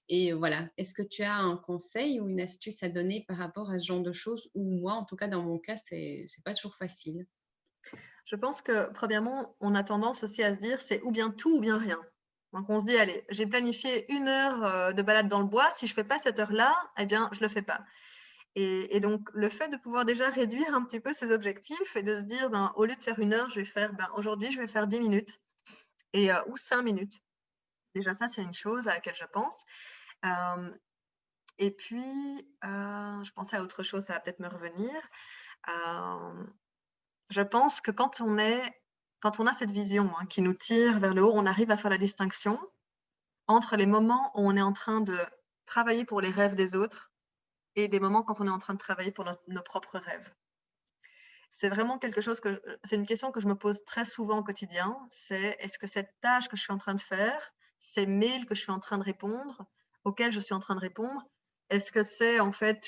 Et voilà, est-ce que tu as un conseil ou une astuce à donner par rapport à ce genre de choses? Ou moi, en tout cas, dans mon cas, c'est pas toujours facile. Je pense que, premièrement, on a tendance aussi à se dire c'est ou bien tout ou bien rien. Donc, on se dit, allez, j'ai planifié 1 heure de balade dans le bois. Si je ne fais pas cette heure-là, eh bien, je ne le fais pas. Et donc, le fait de pouvoir déjà réduire un petit peu ses objectifs et de se dire, ben, au lieu de faire 1 heure, je vais faire, ben, aujourd'hui, je vais faire 10 minutes ou 5 minutes. Déjà, ça, c'est une chose à laquelle je pense. Euh, et puis, je pensais à autre chose, ça va peut-être me revenir. Euh, je pense que quand on a cette vision qui nous tire vers le haut, on arrive à faire la distinction entre les moments où on est en train de travailler pour les rêves des autres et des moments quand on est en train de travailler pour nos propres rêves. C'est vraiment c'est une question que je me pose très souvent au quotidien. C'est est-ce que cette tâche que je suis en train de faire, ces mails que je suis en train de répondre, auxquels je suis en train de répondre, est-ce que c'est en fait,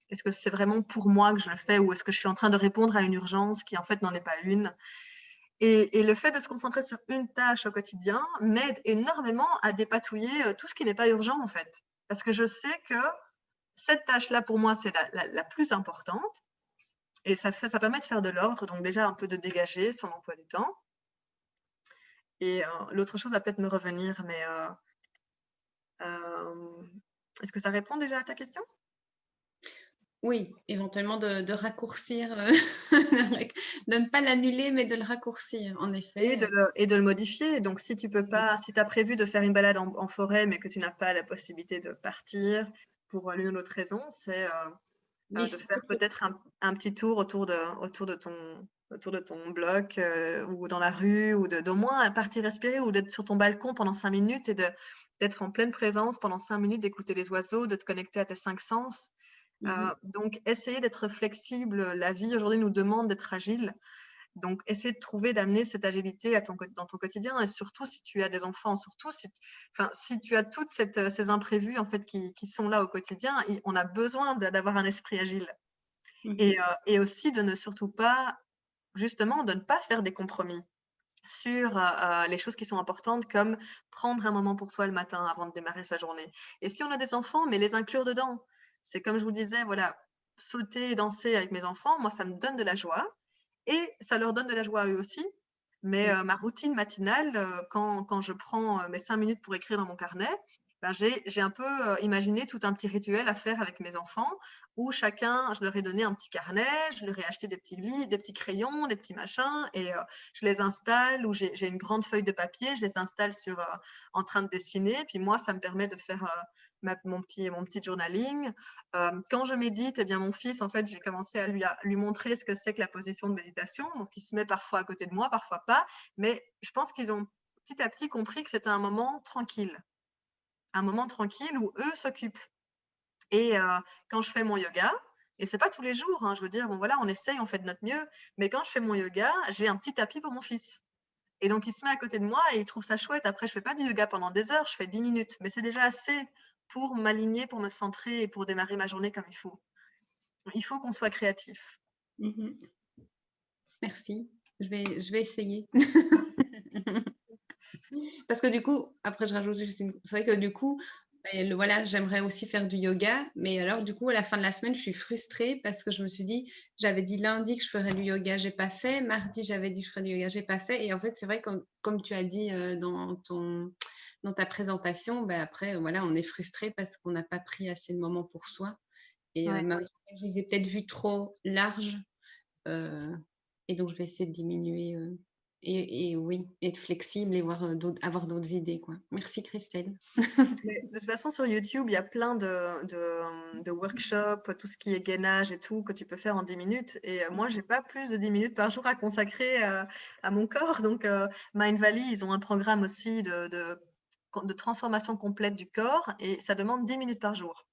est-ce que c'est vraiment pour moi que je le fais ou est-ce que je suis en train de répondre à une urgence qui en fait n'en est pas une? Et le fait de se concentrer sur une tâche au quotidien m'aide énormément à dépatouiller tout ce qui n'est pas urgent en fait. Parce que je sais que cette tâche-là, pour moi, c'est la plus importante. Et ça permet de faire de l'ordre, donc déjà un peu de dégager son emploi du temps. Et l'autre chose va peut-être me revenir, mais est-ce que ça répond déjà à ta question? Oui, éventuellement de raccourcir, de ne pas l'annuler, mais de le raccourcir, en effet. Et de le modifier. Donc, si tu as prévu de faire une balade en forêt, mais que tu n'as pas la possibilité de partir pour l'une ou l'autre raison, c'est Oui, de faire peut-être un petit tour autour de ton bloc ou dans la rue, ou d'au moins partir respirer ou d'être sur ton balcon pendant 5 minutes et d'être en pleine présence pendant 5 minutes, d'écouter les oiseaux, de te connecter à tes 5 sens. Donc, essayer d'être flexible. La vie aujourd'hui nous demande d'être agile. Donc, essayer de trouver, d'amener cette agilité dans ton quotidien, et surtout si tu as des enfants, surtout si tu as toutes ces imprévus en fait qui sont là au quotidien, on a besoin d'avoir un esprit agile. Et aussi de ne surtout pas, justement, de ne pas faire des compromis sur les choses qui sont importantes, comme prendre un moment pour soi le matin avant de démarrer sa journée. Et si on a des enfants, mais les inclure dedans. C'est comme je vous disais, voilà, sauter et danser avec mes enfants, moi, ça me donne de la joie. Et ça leur donne de la joie à eux aussi. Mais ma routine matinale, quand je prends mes 5 minutes pour écrire dans mon carnet, ben j'ai un peu imaginé tout un petit rituel à faire avec mes enfants, où je leur ai donné un petit carnet, je leur ai acheté des petits livres, des petits crayons, des petits machins, et je les installe, ou j'ai une grande feuille de papier, je les installe en train de dessiner. Puis moi, ça me permet de faire mon petit journaling. Quand je médite, eh bien, mon fils, en fait, j'ai commencé à lui montrer ce que c'est que la position de méditation. Donc, il se met parfois à côté de moi, parfois pas. Mais je pense qu'ils ont petit à petit compris que c'était un moment tranquille où eux s'occupent. Et quand je fais mon yoga, et c'est pas tous les jours, je veux dire, bon voilà, on essaye, on fait de notre mieux. Mais quand je fais mon yoga, j'ai un petit tapis pour mon fils. Et donc, il se met à côté de moi et il trouve ça chouette. Après, je fais pas du yoga pendant des heures, je fais 10 minutes. Mais c'est déjà assez pour m'aligner, pour me centrer et pour démarrer ma journée comme il faut. Il faut qu'on soit créatif. Merci, je vais essayer. Parce que du coup, après je rajoute juste c'est vrai que du coup, voilà, j'aimerais aussi faire du yoga, mais alors du coup, à la fin de la semaine, je suis frustrée parce que je me suis dit, j'avais dit lundi que je ferais du yoga, j'ai pas fait, mardi, j'avais dit que je ferais du yoga, j'ai pas fait, et en fait, c'est vrai que comme tu as dit dans ta présentation, après, voilà, on est frustré parce qu'on n'a pas pris assez de moments pour soi. Et Ouais. je les ai peut-être vus trop larges. Et donc, je vais essayer de diminuer et oui, être flexible et avoir d'autres idées, quoi. Merci, Christelle. Mais de toute façon, sur YouTube, il y a plein de workshops, tout ce qui est gainage et tout, que tu peux faire en 10 minutes. Et moi, j'ai pas plus de 10 minutes par jour à consacrer à mon corps. Donc, Mind Valley, ils ont un programme aussi de transformation complète du corps et ça demande 10 minutes par jour.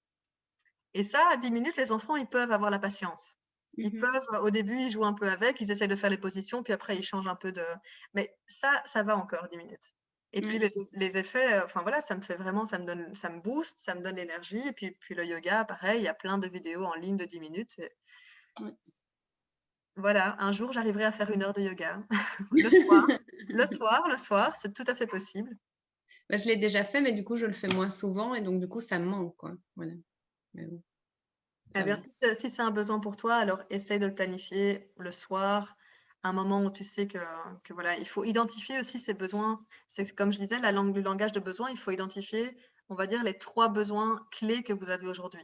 Et ça, à 10 minutes, les enfants, ils peuvent avoir la patience. Ils peuvent, au début, ils jouent un peu avec, ils essaient de faire les positions, puis après, ils changent un peu de… Mais ça va encore 10 minutes. Et puis, les effets, enfin voilà, ça me fait vraiment, ça me booste, ça me donne l'énergie. Et puis le yoga, pareil, il y a plein de vidéos en ligne de 10 minutes. Et voilà, un jour, j'arriverai à faire 1 heure de yoga. Le soir, c'est tout à fait possible. Bah, je l'ai déjà fait, mais du coup, je le fais moins souvent et donc, du coup, ça me manque, quoi. Voilà. Mais bon, Eh ça bien, va. si c'est un besoin pour toi, alors essaye de le planifier le soir, un moment où tu sais que voilà, il faut identifier aussi ses besoins. C'est comme je disais, le langage de besoin, il faut identifier, on va dire, les 3 besoins clés que vous avez aujourd'hui.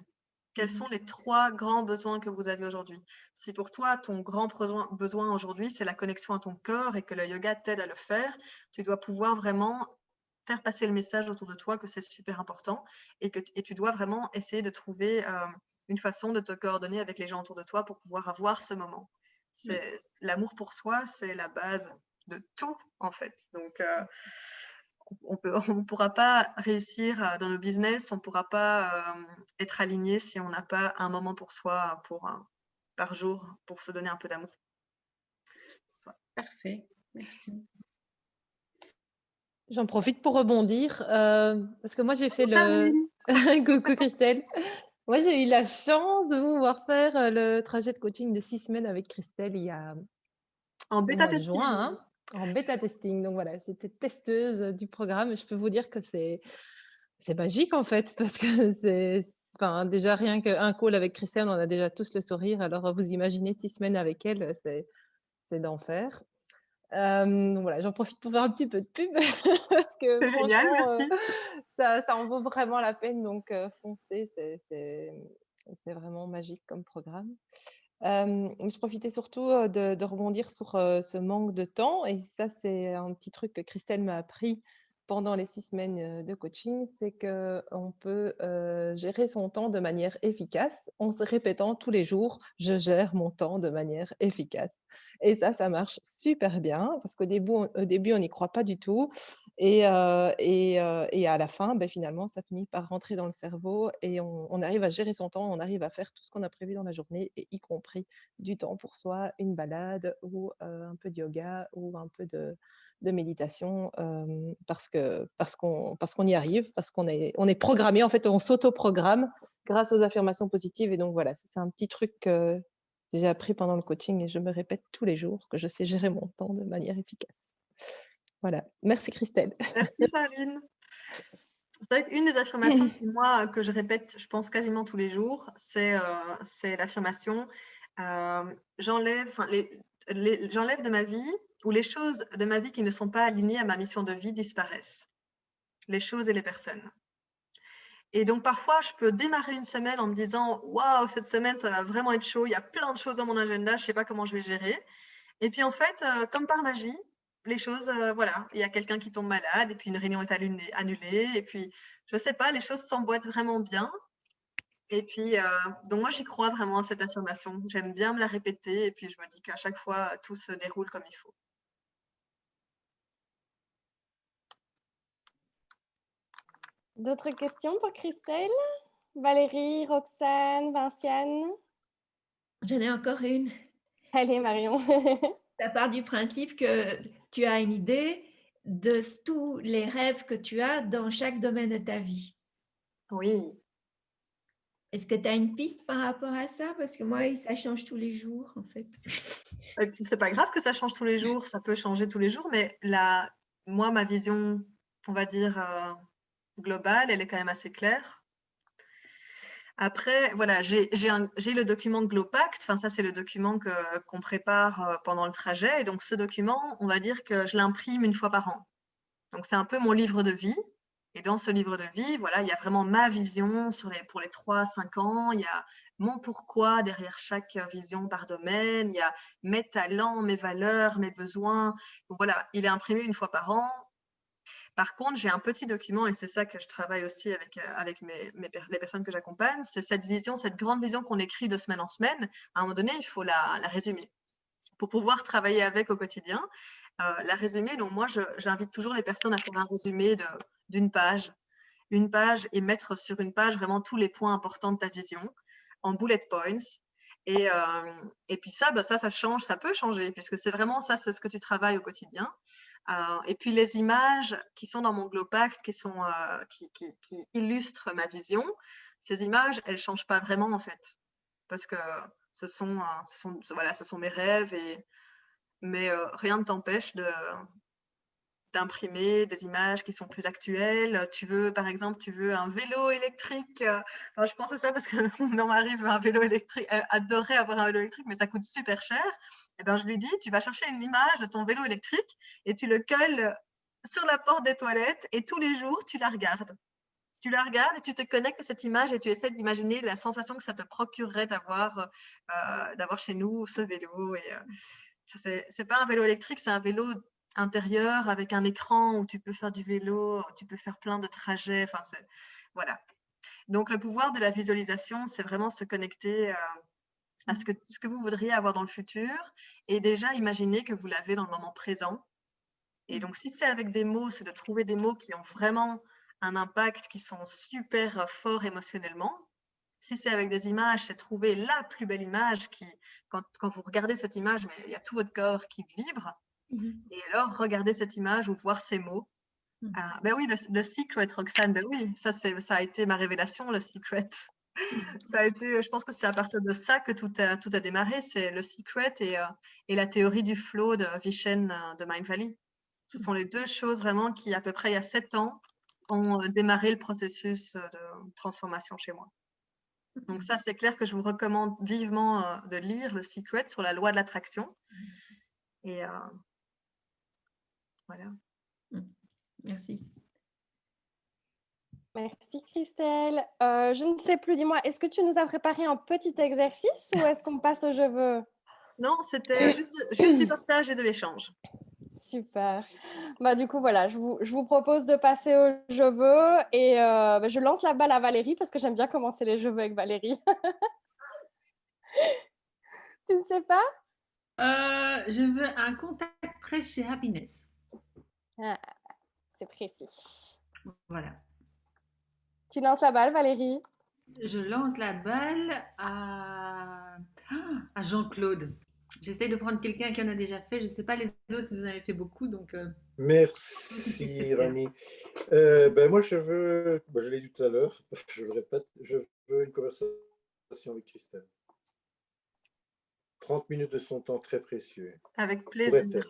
Quels sont les 3 grands besoins que vous avez aujourd'hui? Si pour toi, ton grand besoin aujourd'hui, c'est la connexion à ton corps et que le yoga t'aide à le faire, tu dois pouvoir vraiment faire passer le message autour de toi que c'est super important et tu dois vraiment essayer de trouver une façon de te coordonner avec les gens autour de toi pour pouvoir avoir ce moment. L'amour pour soi, c'est la base de tout, en fait. Donc, on ne pourra pas réussir dans nos business, on ne pourra pas être aligné si on n'a pas un moment pour soi par jour pour se donner un peu d'amour. Parfait. Merci. J'en profite pour rebondir parce que moi, j'ai fait Charline. Coucou Christelle. Moi, j'ai eu la chance de pouvoir faire le trajet de coaching de 6 semaines avec Christelle il y a En au bêta mois de testing. juin, hein, en bêta testing. Donc voilà, j'étais testeuse du programme. Je peux vous dire que c'est magique en fait, parce que enfin, déjà rien qu'un call avec Christelle, on a déjà tous le sourire. Alors vous imaginez 6 semaines avec elle, c'est d'enfer. Donc voilà, j'en profite pour faire un petit peu de pub parce que C'est génial, franchement, merci. ça en vaut vraiment la peine. Donc foncez, c'est vraiment magique comme programme. Je profitais surtout de rebondir sur ce manque de temps. Et ça, c'est un petit truc que Christelle m'a appris pendant les 6 semaines de coaching, c'est qu'on peut gérer son temps de manière efficace en se répétant tous les jours, je gère mon temps de manière efficace. Et ça marche super bien parce qu'au début, on n'y croit pas du tout. Et à la fin, finalement, ça finit par rentrer dans le cerveau et on arrive à gérer son temps, on arrive à faire tout ce qu'on a prévu dans la journée, et y compris du temps pour soi, une balade ou un peu de yoga ou un peu de méditation parce qu'on y arrive, parce qu'on est programmé, en fait, on s'auto-programme grâce aux affirmations positives. Et donc voilà, c'est un petit truc que j'ai appris pendant le coaching et je me répète tous les jours que je sais gérer mon temps de manière efficace. Voilà, merci Christelle. Merci Charline. C'est vrai qu'une des affirmations que je répète, je pense quasiment tous les jours, c'est l'affirmation j'enlève de ma vie, ou les choses de ma vie qui ne sont pas alignées à ma mission de vie disparaissent. Les choses et les personnes. Et donc parfois, je peux démarrer une semaine en me disant waouh, cette semaine, ça va vraiment être chaud, il y a plein de choses dans mon agenda, je ne sais pas comment je vais gérer. Et puis en fait, comme par magie, les choses, voilà, il y a quelqu'un qui tombe malade et puis une réunion est annulée et puis je sais pas, les choses s'emboîtent vraiment bien. Et puis donc moi j'y crois vraiment à cette affirmation. J'aime bien me la répéter et puis je me dis qu'à chaque fois tout se déroule comme il faut. D'autres questions pour Christelle? Valérie, Roxane, Vinciane? J'en ai encore une. Allez, Marion. Ça part du principe que tu as une idée de tous les rêves que tu as dans chaque domaine de ta vie. Oui. Est-ce que tu as une piste par rapport à ça? Parce que moi, ça change tous les jours, en fait. Et puis c'est pas grave que ça change tous les jours, ça peut changer tous les jours, mais moi, ma vision, on va dire, globale, elle est quand même assez claire. Après, voilà, j'ai le document Glopact, enfin ça c'est le document qu'on prépare pendant le trajet, et donc ce document, on va dire que je l'imprime 1 fois par an. Donc c'est un peu mon livre de vie, Et dans ce livre de vie, voilà, il y a vraiment ma vision pour les 3-5 ans. Il y a mon pourquoi derrière chaque vision par domaine. Il y a mes talents, mes valeurs, mes besoins. Donc voilà, il est imprimé une fois par an. Par contre, j'ai un petit document, et c'est ça que je travaille aussi avec les personnes que j'accompagne, c'est cette vision, cette grande vision qu'on écrit de semaine en semaine. À un moment donné, il faut la résumer pour pouvoir travailler avec au quotidien. La résumer, donc moi, j'invite toujours les personnes à faire un résumé d'une page. Une page et mettre sur une page vraiment tous les points importants de ta vision en bullet points. Et puis ça, ça change, ça peut changer, puisque c'est vraiment ça, c'est ce que tu travailles au quotidien. Et puis les images qui sont dans mon Glopact, qui illustrent ma vision, ces images, elles ne changent pas vraiment en fait, parce que ce sont mes rêves, mais rien ne t'empêche d'imprimer des images qui sont plus actuelles. Par exemple, tu veux un vélo électrique. Enfin, je pense à ça parce que mon mari veut un vélo électrique, adorait avoir un vélo électrique, mais ça coûte super cher. Et ben, je lui dis, tu vas chercher une image de ton vélo électrique et tu le colles sur la porte des toilettes et tous les jours, tu la regardes. Tu la regardes et tu te connectes à cette image et tu essaies d'imaginer la sensation que ça te procurerait d'avoir chez nous ce vélo. Et c'est pas un vélo électrique, c'est un vélo intérieur avec un écran où tu peux faire du vélo, tu peux faire plein de trajets. Enfin, voilà. Donc, le pouvoir de la visualisation, c'est vraiment se connecter à ce que vous voudriez avoir dans le futur et déjà imaginer que vous l'avez dans le moment présent. Et donc, si c'est avec des mots, c'est de trouver des mots qui ont vraiment un impact, qui sont super forts émotionnellement. Si c'est avec des images, c'est trouver la plus belle image quand vous regardez cette image, mais il y a tout votre corps qui vibre. Et alors, regarder cette image ou voir ces mots. Ben oui, le secret, Roxane, ben oui, ça a été ma révélation, le secret. Ça a été, je pense que c'est à partir de ça que tout a démarré, c'est le secret et la théorie du flow de Vishen de Mindvalley. Ce sont les deux choses vraiment qui, à peu près il y a 7 ans, ont démarré le processus de transformation chez moi. Donc ça, c'est clair que je vous recommande vivement de lire le Secret sur la loi de l'attraction. Et voilà. Merci. Merci Christelle. Je ne sais plus, dis-moi, est-ce que tu nous as préparé un petit exercice ou est-ce qu'on passe au je veux? Non, c'était juste du partage et de l'échange. Super. Du coup, voilà, je vous propose de passer au je veux et je lance la balle à Valérie parce que j'aime bien commencer les je veux avec Valérie. Tu ne sais pas? Je veux un contact près chez Happiness. Ah, c'est précis. Voilà. Tu lances la balle, Valérie? Je lance la balle à Jean-Claude. J'essaie de prendre quelqu'un qui en a déjà fait. Je ne sais pas les autres si vous en avez fait beaucoup. Donc, Merci, Rani. Moi, je l'ai dit tout à l'heure, je le répète, je veux une conversation avec Christelle. 30 minutes de son temps très précieux. Avec plaisir.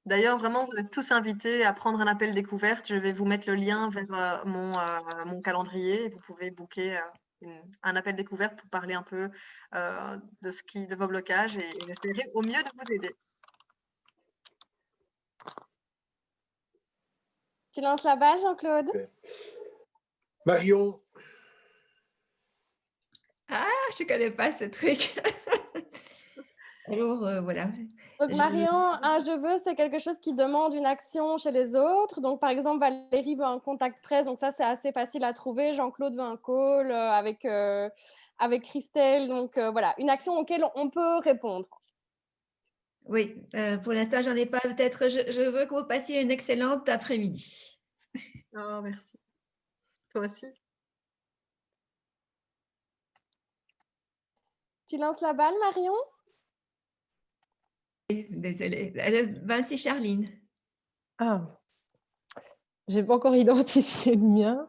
D'ailleurs, vraiment, vous êtes tous invités à prendre un appel découverte. Je vais vous mettre le lien vers mon calendrier. Vous pouvez booker un appel découverte pour parler un peu de vos blocages et j'essaierai au mieux de vous aider. Tu lances la balle, Jean-Claude? Okay. Marion. Ah, je ne connais pas ce truc. Alors, voilà. Donc, Marion, un je veux, c'est quelque chose qui demande une action chez les autres. Donc, par exemple, Valérie veut un contact presse. Donc, ça, c'est assez facile à trouver. Jean-Claude veut un call avec Christelle. Donc, voilà, une action auquel on peut répondre. Oui, pour l'instant, j'en ai pas. Peut-être, je veux que vous passiez une excellente après-midi. Oh, merci. Toi aussi. Tu lances la balle, Marion? Désolée. C'est Charline. Ah, j'ai pas encore identifié le mien.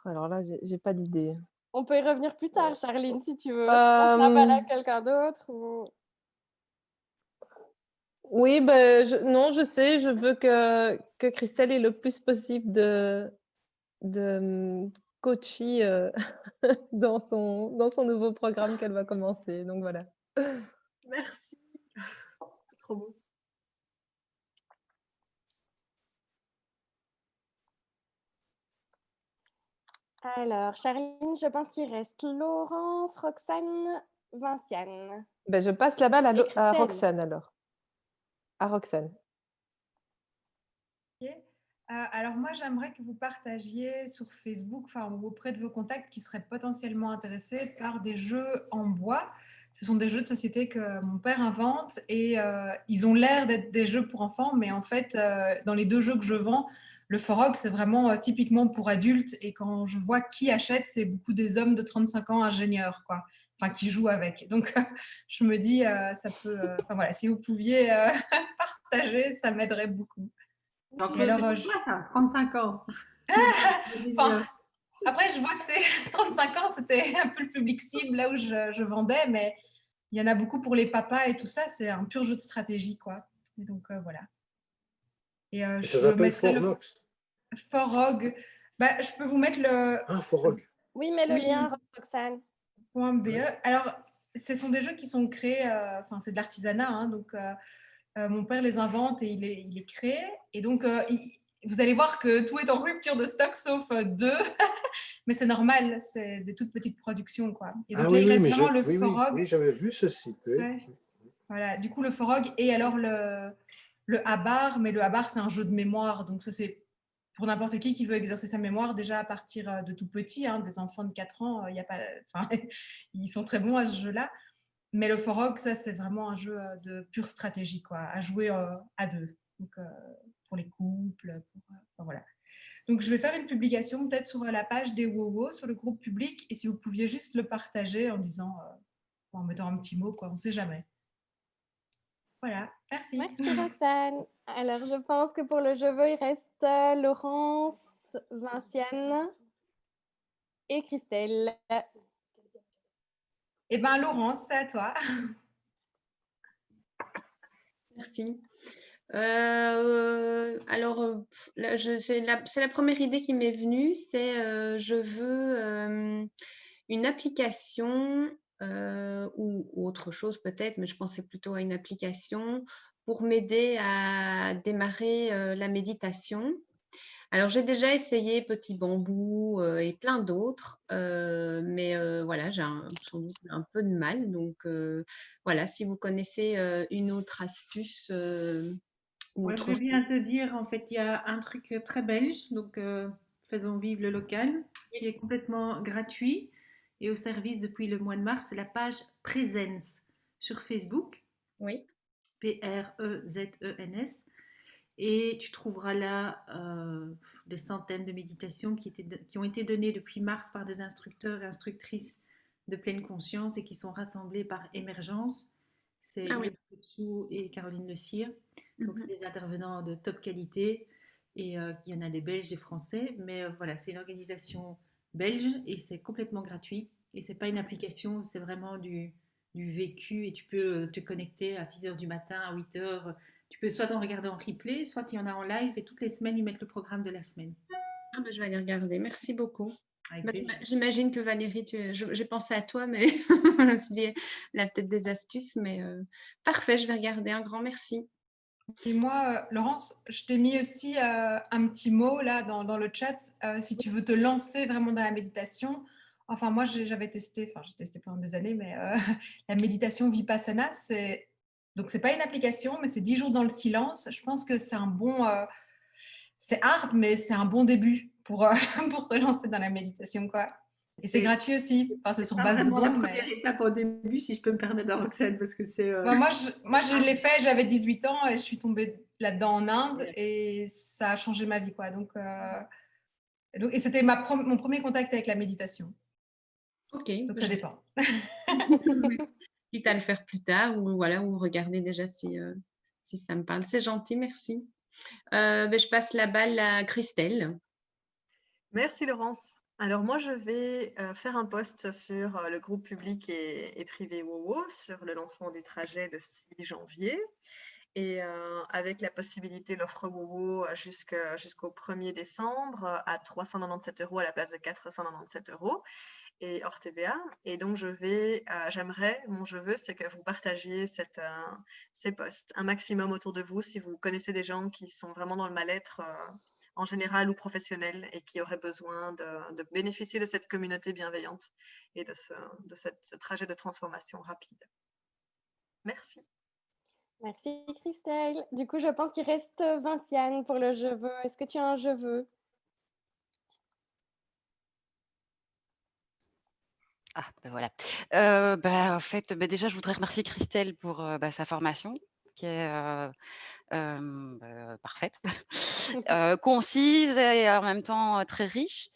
Alors là, j'ai pas d'idée. On peut y revenir plus tard, Charline, si tu veux. Lance la balle à quelqu'un d'autre ou... Oui, non, je sais, je veux que Christelle ait le plus possible de coaching dans son nouveau programme qu'elle va commencer. Donc voilà. Merci. trop beau. Alors, Charline, je pense qu'il reste Laurence, Roxane, Vinciane. Ben, je passe la balle à, Et à Christelle. Roxane alors. À Roxane. Ok. Alors moi, j'aimerais que vous partagiez sur Facebook, enfin, ou auprès de vos contacts qui seraient potentiellement intéressés par des jeux en bois. Ce sont des jeux de société que mon père invente et ils ont l'air d'être des jeux pour enfants, mais en fait, dans les 2 jeux que je vends, le Forog, c'est vraiment typiquement pour adultes. Et quand je vois qui achète, c'est beaucoup des hommes de 35 ans ingénieurs, quoi. Enfin, qui jouent avec. Donc, je me dis, ça peut. Enfin voilà, si vous pouviez partager, ça m'aiderait beaucoup. Donc, Et c'est alors, pour toi, ça, 35 ans. enfin, après, je vois que c'est 35 ans, c'était un peu le public cible là où je vendais, mais il y en a beaucoup pour les papas et tout ça. C'est un pur jeu de stratégie, quoi. Et donc, voilà. Et Et ça je s'appelle mettrai le Fornox. Forog. Bah, je peux vous mettre le Ah, Forog. Oui, mets le Oui. lien, Roxane. .be. Alors, ce sont des jeux qui sont créés, enfin, c'est de l'artisanat, hein, donc mon père les invente et il les crée. Et donc, vous allez voir que tout est en rupture de stock sauf 2. Mais c'est normal, c'est des toutes petites productions, quoi. Et donc Ah là, oui, il oui, reste mais vraiment le oui, Forog. oui, j'avais vu ce site. Oui. Ouais. Voilà, du coup, le Forog et alors le Habar. Mais le Habar, c'est un jeu de mémoire. Donc, ça, c'est pour n'importe qui veut exercer sa mémoire déjà à partir de tout petit. Hein, des enfants de 4 ans, y a pas, enfin, ils sont très bons à ce jeu-là. Mais le Forog, ça, c'est vraiment un jeu de pure stratégie, quoi, à jouer à 2. Donc, pour les couples, enfin, voilà. Donc, je vais faire une publication peut-être sur la page des WoWo, sur le groupe public. Et si vous pouviez juste le partager en disant, en mettant un petit mot, quoi, on ne sait jamais. Voilà, merci. Merci, Roxane. Alors, je pense que pour le jeu, il reste Laurence, Vinciane et Christelle. Eh bien, Laurence, c'est à toi. Merci. Alors, c'est la première idée qui m'est venue, c'est je veux une application ou autre chose peut-être, mais je pensais plutôt à une application pour m'aider à démarrer la méditation. Alors, j'ai déjà essayé Petit Bambou et plein d'autres, mais voilà, j'ai sans doute un peu de mal. Donc, voilà, si vous connaissez une autre astuce ou Moi, je autre vais chose. bien te dire, en fait, il y a un truc très belge, donc faisons vivre le local, qui est complètement gratuit et au service depuis le mois de mars, c'est la page Presence sur Facebook, Oui, P-R-E-Z-E-N-S. Et tu trouveras là des centaines de méditations qui ont été données depuis mars par des instructeurs et instructrices de pleine conscience et qui sont rassemblées par Émergence. C'est ah oui. Irène Coutsou et Caroline Le Cire. Donc, c'est des intervenants de top qualité. Et il y en a des Belges, des Français. Mais voilà, c'est une organisation belge et c'est complètement gratuit. Et c'est pas une application, c'est vraiment du vécu. Et tu peux te connecter à 6h du matin, à 8h. Tu peux soit en regarder en replay, soit il y en a en live. Et toutes les semaines, ils mettent le programme de la semaine. Ah ben, je vais aller regarder. Merci beaucoup. Avec Bah, plaisir. j'imagine que Valérie, j'ai pensé à toi, mais je me suis dit, elle a peut-être des astuces, mais parfait, je vais regarder. Un grand merci. Et moi, Laurence, je t'ai mis aussi un petit mot là dans le chat. Si tu veux te lancer vraiment dans la méditation, enfin moi j'avais testé, enfin j'ai testé pendant des années, mais la méditation Vipassana, donc c'est pas une application, mais c'est 10 jours dans le silence. Je pense que c'est un bon, c'est hard, mais c'est un bon début pour pour se lancer dans la méditation, quoi. Et c'est gratuit aussi. Enfin, c'est sur pas base de vraiment la dons, première étape au début, si je peux me permettre, Roxane, parce que c'est. Bah, moi, je l'ai fait, j'avais 18 ans et je suis tombée là-dedans en Inde et ça a changé ma vie, quoi. Donc, et c'était mon premier contact avec la méditation. Ok. Donc, ça dépend. Quitte à le faire plus tard ou voilà, ou regarder déjà si ça me parle. C'est gentil, merci. Je passe la balle à Christelle. Merci Laurence. Alors moi, je vais faire un post sur le groupe public et privé WoWo sur le lancement du trajet le 6 janvier. Et avec la possibilité, l'offre WoWo jusqu'au 1er décembre à 397 € à la place de 497 €. et hors TVA. Et donc, mon je veux, c'est que vous partagiez ces posts un maximum autour de vous si vous connaissez des gens qui sont vraiment dans le mal-être en général ou professionnel et qui auraient besoin de bénéficier de cette communauté bienveillante et de ce trajet de transformation rapide. Merci. Merci Christelle. Du coup, je pense qu'il reste Vinciane pour le je veux. Est-ce que tu as un je veux? Ah, ben voilà. En fait, déjà, je voudrais remercier Christelle pour sa formation, qui est parfaite, concise et en même temps très riche.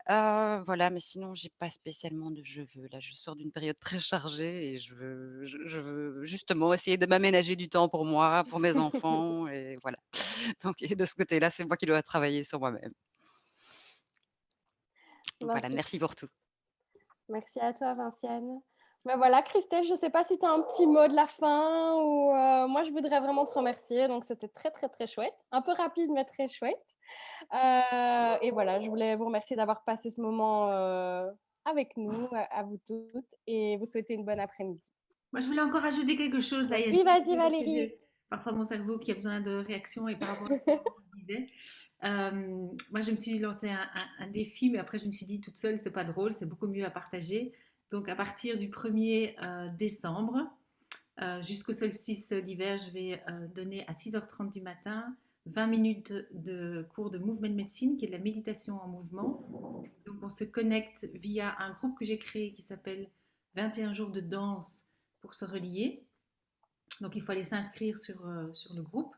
Voilà, mais sinon, j'ai pas spécialement de je veux. Là, je sors d'une période très chargée et je veux justement essayer de m'aménager du temps pour moi, pour mes enfants, et voilà. Donc, et de ce côté-là, c'est moi qui dois travailler sur moi-même. Voilà, merci pour tout. Merci à toi, Vinciane. Ben voilà, Christelle, je ne sais pas si tu as un petit mot de la fin ou moi, je voudrais vraiment te remercier. Donc, c'était très, très, très chouette. Un peu rapide, mais très chouette. Et voilà, je voulais vous remercier d'avoir passé ce moment avec nous, à vous toutes, et vous souhaiter une bonne après-midi. Moi, je voulais encore ajouter quelque chose. Là, Oui, vas-y, Valérie. Parfois, mon cerveau qui a besoin de réaction et par rapport à ce que je disais. Moi, je me suis lancé un défi, mais après, je me suis dit toute seule, c'est pas drôle, c'est beaucoup mieux à partager. Donc, à partir du 1er décembre jusqu'au solstice d'hiver, je vais donner à 6h30 du matin 20 minutes de cours de Movement Medicine, qui est de la méditation en mouvement. Donc, on se connecte via un groupe que j'ai créé qui s'appelle 21 jours de danse pour se relier. Donc, il faut aller s'inscrire sur le groupe.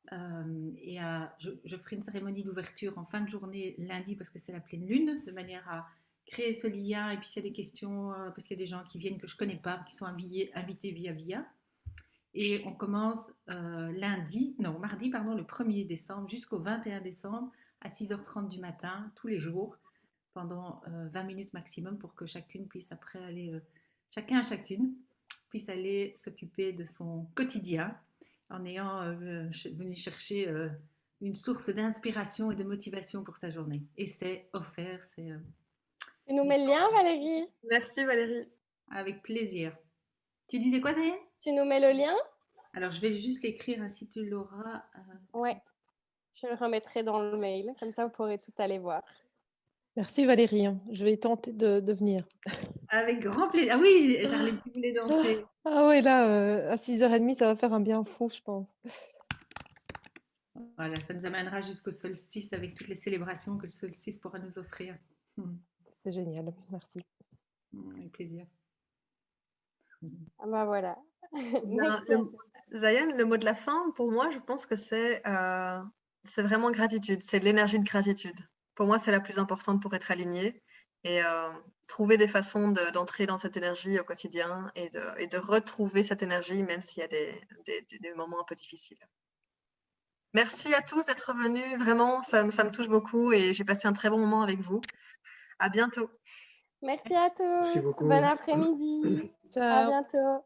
Je ferai une cérémonie d'ouverture en fin de journée lundi parce que c'est la pleine lune, de manière à créer ce lien. Et puis s'il y a des questions, parce qu'il y a des gens qui viennent que je ne connais pas, qui sont invités via. Et on commence mardi, le 1er décembre jusqu'au 21 décembre à 6h30 du matin, tous les jours, pendant 20 minutes maximum pour que chacune puisse après aller, chacune puisse aller s'occuper de son quotidien en ayant venu chercher une source d'inspiration et de motivation pour sa journée. Et c'est offert. Tu nous mets le lien, Valérie? Merci, Valérie. Avec plaisir. Tu disais quoi, Zayane? Tu nous mets le lien? Alors, je vais juste l'écrire ainsi tu l'auras. Ouais, je le remettrai dans le mail. Comme ça, vous pourrez tout aller voir. Merci Valérie. Je vais tenter de venir. Avec grand plaisir. Ah oui, Charlotte, tu voulais danser. Ah ouais, là, à 6h30, ça va faire un bien fou, je pense. Voilà, ça nous amènera jusqu'au solstice avec toutes les célébrations que le solstice pourra nous offrir. C'est génial, merci. Avec plaisir. Ah bah voilà. Zayane, le mot de la fin, pour moi, je pense que c'est vraiment gratitude. C'est de l'énergie de gratitude. Pour moi, c'est la plus importante pour être alignée et trouver des façons d'entrer dans cette énergie au quotidien et de retrouver cette énergie, même s'il y a des moments un peu difficiles. Merci à tous d'être venus. Vraiment, ça me touche beaucoup et j'ai passé un très bon moment avec vous. À bientôt. Merci à tous. Merci beaucoup. Bon après-midi. Ciao. À bientôt.